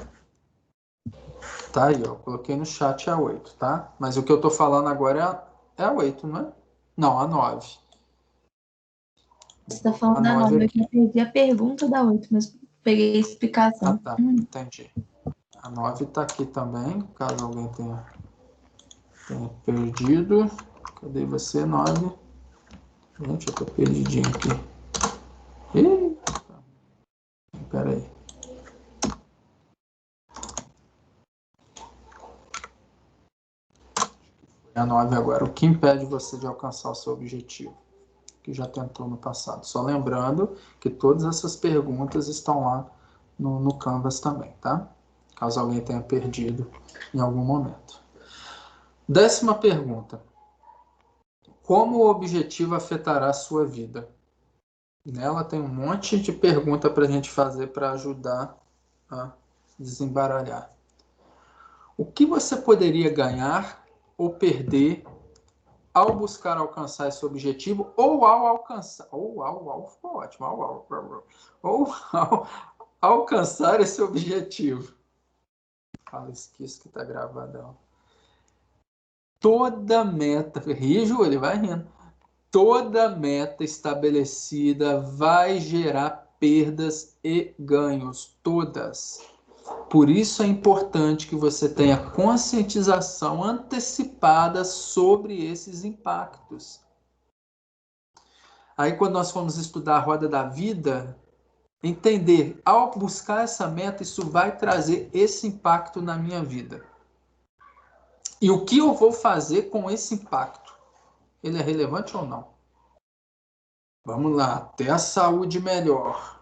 Speaker 1: Tá aí, ó. Coloquei no chat a 8, tá? Mas o que eu tô falando agora é a 8, não é? Não, a 9.
Speaker 8: Você está falando da 9. Eu já perdi a pergunta da 8, mas peguei a explicação.
Speaker 1: Ah, tá. Entendi. A 9 tá aqui também, caso alguém tenha Tem perdido. Cadê você, 9? Gente, eu tô perdidinho aqui. Eita. Pera aí. É a 9 agora. O que impede você de alcançar o seu objetivo? Que já tentou no passado. Só lembrando que todas essas perguntas estão lá no Canvas também, tá? Caso alguém tenha perdido em algum momento. 10ª pergunta. Como o objetivo afetará a sua vida? Nela tem um monte de pergunta para a gente fazer para ajudar a desembaralhar. O que você poderia ganhar ou perder ao buscar alcançar esse objetivo ou ao alcançar... ficou ótimo. Ou ao alcançar esse objetivo. Fala, esqueço que está gravadão. Toda meta... Ri, Júlio, vai rindo. Toda meta estabelecida vai gerar perdas e ganhos. Todas. Por isso é importante que você tenha conscientização antecipada sobre esses impactos. Aí, quando nós formos estudar a roda da vida, entender, ao buscar essa meta, isso vai trazer esse impacto na minha vida. E o que eu vou fazer com esse impacto? Ele é relevante ou não? Vamos lá, ter a saúde melhor.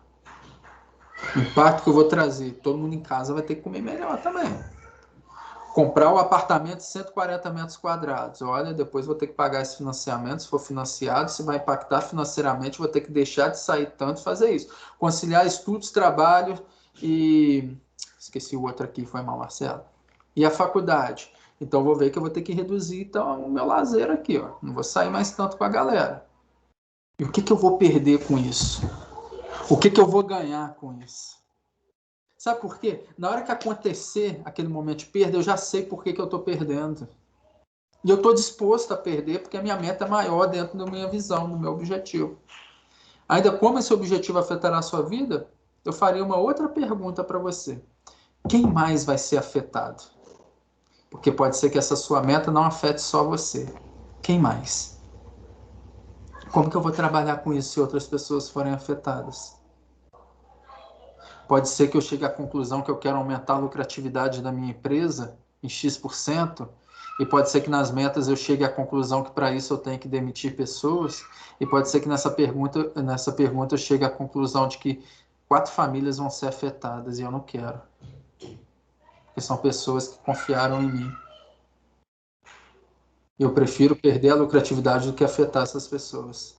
Speaker 1: O impacto que eu vou trazer, todo mundo em casa vai ter que comer melhor também. Comprar o apartamento de 140 metros quadrados. Olha, depois vou ter que pagar esse financiamento, se for financiado, se vai impactar financeiramente, vou ter que deixar de sair tanto e fazer isso. Conciliar estudos, trabalho e... Esqueci o outro aqui, foi mal, Marcelo. E a faculdade. Então, vou ver que eu vou ter que reduzir então, o meu lazer aqui. Ó. Não vou sair mais tanto com a galera. E o que eu vou perder com isso? O que eu vou ganhar com isso? Sabe por quê? Na hora que acontecer aquele momento de perda, eu já sei por que eu estou perdendo. E eu estou disposto a perder porque a minha meta é maior dentro da minha visão, do meu objetivo. Ainda como esse objetivo afetará a sua vida, eu faria uma outra pergunta para você. Quem mais vai ser afetado? Porque pode ser que essa sua meta não afete só você. Quem mais? Como que eu vou trabalhar com isso se outras pessoas forem afetadas? Pode ser que eu chegue à conclusão que eu quero aumentar a lucratividade da minha empresa em X%, e pode ser que nas metas eu chegue à conclusão que para isso eu tenho que demitir pessoas, e pode ser que nessa pergunta eu chegue à conclusão de que 4 famílias vão ser afetadas, e eu não quero. Porque são pessoas que confiaram em mim. Eu prefiro perder a lucratividade do que afetar essas pessoas.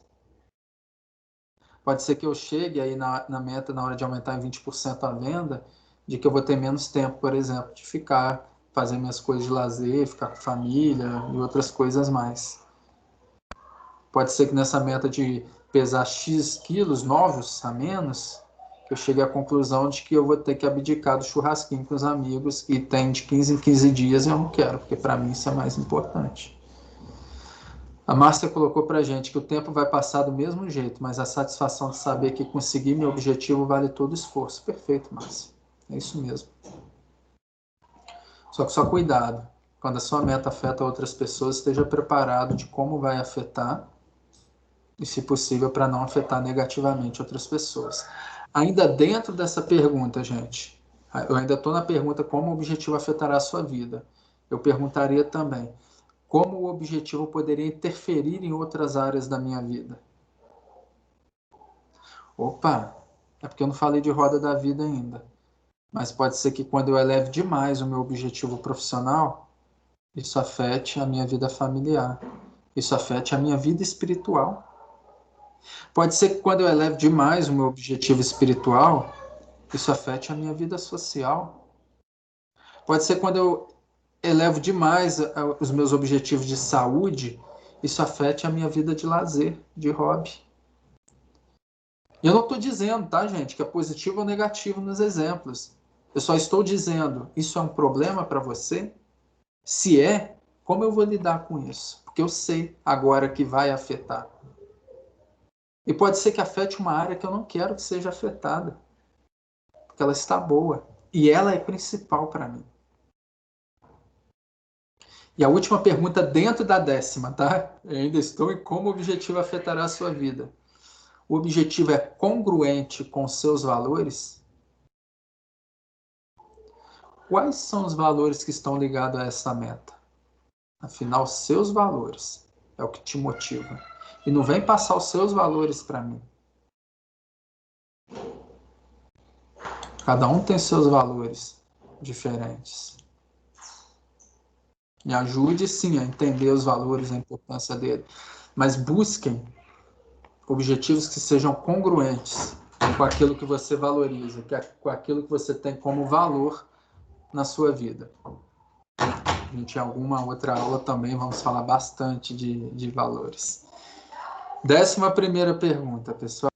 Speaker 1: Pode ser que eu chegue aí na meta, na hora de aumentar em 20% a venda, de que eu vou ter menos tempo, por exemplo, de ficar, fazer minhas coisas de lazer, ficar com família e outras coisas mais. Pode ser que nessa meta de pesar X quilos novos a menos, que eu chegue à conclusão de que eu vou ter que abdicar do churrasquinho com os amigos e tem de 15 em 15 dias e eu não quero, porque para mim isso é mais importante. A Márcia colocou para a gente que o tempo vai passar do mesmo jeito, mas a satisfação de saber que consegui meu objetivo vale todo o esforço. Perfeito, Márcia. É isso mesmo. Só cuidado. Quando a sua meta afeta outras pessoas, esteja preparado de como vai afetar e, se possível, para não afetar negativamente outras pessoas. Ainda dentro dessa pergunta, gente, eu ainda estou na pergunta como o objetivo afetará a sua vida. Eu perguntaria também, como o objetivo poderia interferir em outras áreas da minha vida? Opa, é porque eu não falei de roda da vida ainda. Mas pode ser que quando eu eleve demais o meu objetivo profissional, isso afete a minha vida familiar. Isso afete a minha vida espiritual. Pode ser que quando eu eleve demais o meu objetivo espiritual, isso afete a minha vida social. Pode ser que quando eu elevo demais os meus objetivos de saúde, isso afete a minha vida de lazer, de hobby. Eu não estou dizendo, tá, gente, que é positivo ou negativo nos exemplos. Eu só estou dizendo, isso é um problema para você? Se é, como eu vou lidar com isso? Porque eu sei agora que vai afetar. E pode ser que afete uma área que eu não quero que seja afetada. Porque ela está boa. E ela é principal para mim. E a última pergunta dentro da 10ª, tá? Eu ainda estou em como o objetivo afetará a sua vida. O objetivo é congruente com seus valores? Quais são os valores que estão ligados a essa meta? Afinal, seus valores é o que te motiva. E não vem passar os seus valores para mim. Cada um tem seus valores diferentes. Me ajude, sim, a entender os valores, a importância dele. Mas busquem objetivos que sejam congruentes com aquilo que você valoriza, com aquilo que você tem como valor na sua vida. A gente, em alguma outra aula também vamos falar bastante de valores. 11ª pergunta, pessoal.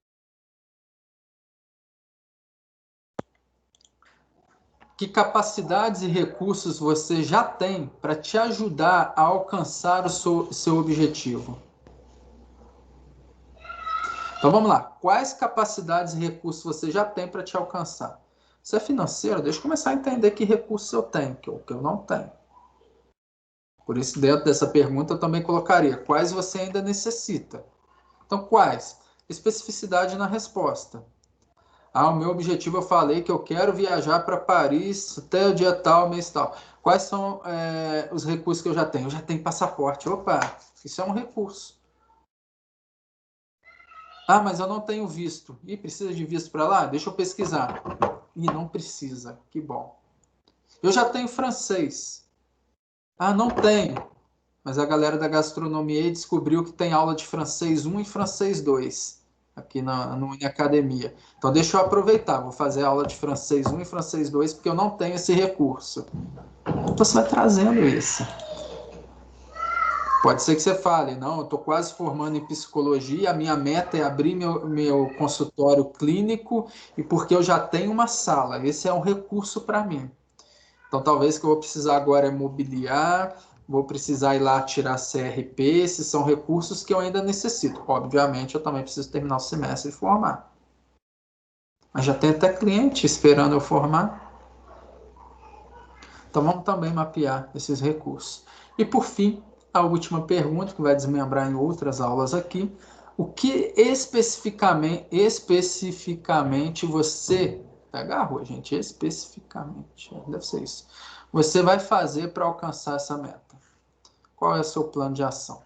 Speaker 1: Que capacidades e recursos você já tem para te ajudar a alcançar o seu objetivo? Então vamos lá. Quais capacidades e recursos você já tem para te alcançar? Se é financeiro, deixa eu começar a entender que recursos eu tenho, que eu não tenho. Por isso, dentro dessa pergunta, eu também colocaria quais você ainda necessita. Então, quais? Especificidade na resposta. O meu objetivo, eu falei que eu quero viajar para Paris até o dia tal, mês tal. Quais são os recursos que eu já tenho? Eu já tenho passaporte. Opa, isso é um recurso. Mas eu não tenho visto. Precisa de visto para lá? Deixa eu pesquisar. Não precisa. Que bom. Eu já tenho francês. Não tenho. Mas a galera da gastronomia descobriu que tem aula de francês 1 e francês 2 aqui no Uniacademia. Então deixa eu aproveitar. Vou fazer aula de francês 1 e francês 2 porque eu não tenho esse recurso. Então você vai trazendo isso. Pode ser que você fale, não, eu estou quase formando em psicologia, a minha meta é abrir meu consultório clínico e porque eu já tenho uma sala, esse é um recurso para mim. Então talvez o que eu vou precisar agora é mobiliar, vou precisar ir lá tirar CRP, esses são recursos que eu ainda necessito. Obviamente eu também preciso terminar o semestre e formar. Mas já tem até cliente esperando eu formar. Então vamos também mapear esses recursos. E por fim, a última pergunta, que vai desmembrar em outras aulas aqui. O que especificamente você... Agarrou, gente, especificamente. Deve ser isso. Você vai fazer para alcançar essa meta? Qual é o seu plano de ação?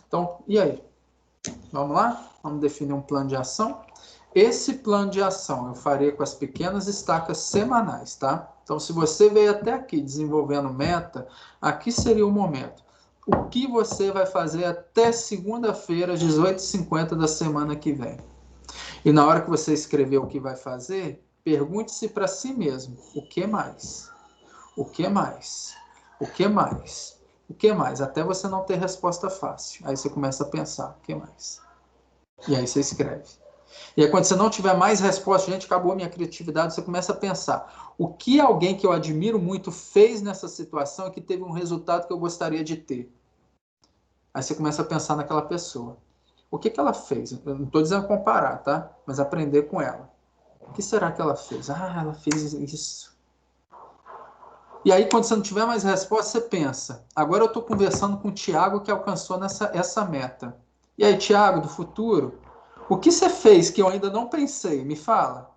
Speaker 1: Então, e aí? Vamos lá? Vamos definir um plano de ação? Esse plano de ação eu farei com as pequenas estacas semanais, tá? Então, se você veio até aqui desenvolvendo meta, aqui seria o momento. O que você vai fazer até segunda-feira, às 18h50 da semana que vem? E na hora que você escrever o que vai fazer, pergunte-se para si mesmo, o que mais? O que mais? O que mais? O que mais? Até você não ter resposta fácil. Aí você começa a pensar, o que mais? E aí você escreve. E aí quando você não tiver mais resposta, gente, acabou a minha criatividade, você começa a pensar, o que alguém que eu admiro muito fez nessa situação e que teve um resultado que eu gostaria de ter? Aí você começa a pensar naquela pessoa. O que ela fez? Eu não estou dizendo comparar, tá? Mas aprender com ela. O que será que ela fez? Ela fez isso. E aí, quando você não tiver mais resposta, você pensa. Agora eu estou conversando com o Thiago que alcançou essa meta. E aí, Thiago, do futuro, o que você fez que eu ainda não pensei? Me fala.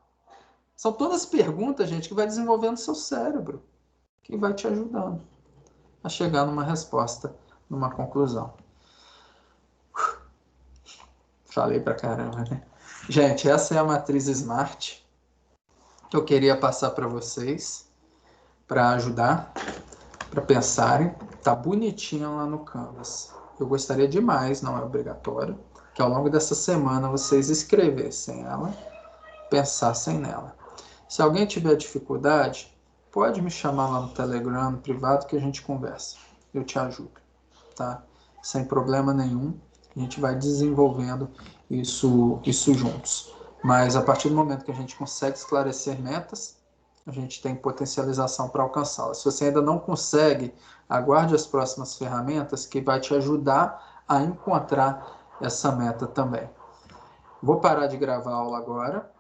Speaker 1: São todas perguntas, gente, que vai desenvolvendo seu cérebro. Que vai te ajudando a chegar numa resposta, numa conclusão. Falei pra caramba, né? Gente, essa é a matriz SMART que eu queria passar para vocês, para ajudar, para pensarem. Tá bonitinha lá no Canvas. Eu gostaria demais, não é obrigatório, que ao longo dessa semana vocês escrevessem ela, pensassem nela. Se alguém tiver dificuldade, pode me chamar lá no Telegram, no privado, que a gente conversa. Eu te ajudo, tá? Sem problema nenhum. A gente vai desenvolvendo isso juntos. Mas a partir do momento que a gente consegue esclarecer metas, a gente tem potencialização para alcançá-las. Se você ainda não consegue, aguarde as próximas ferramentas que vai te ajudar a encontrar essa meta também. Vou parar de gravar a aula agora.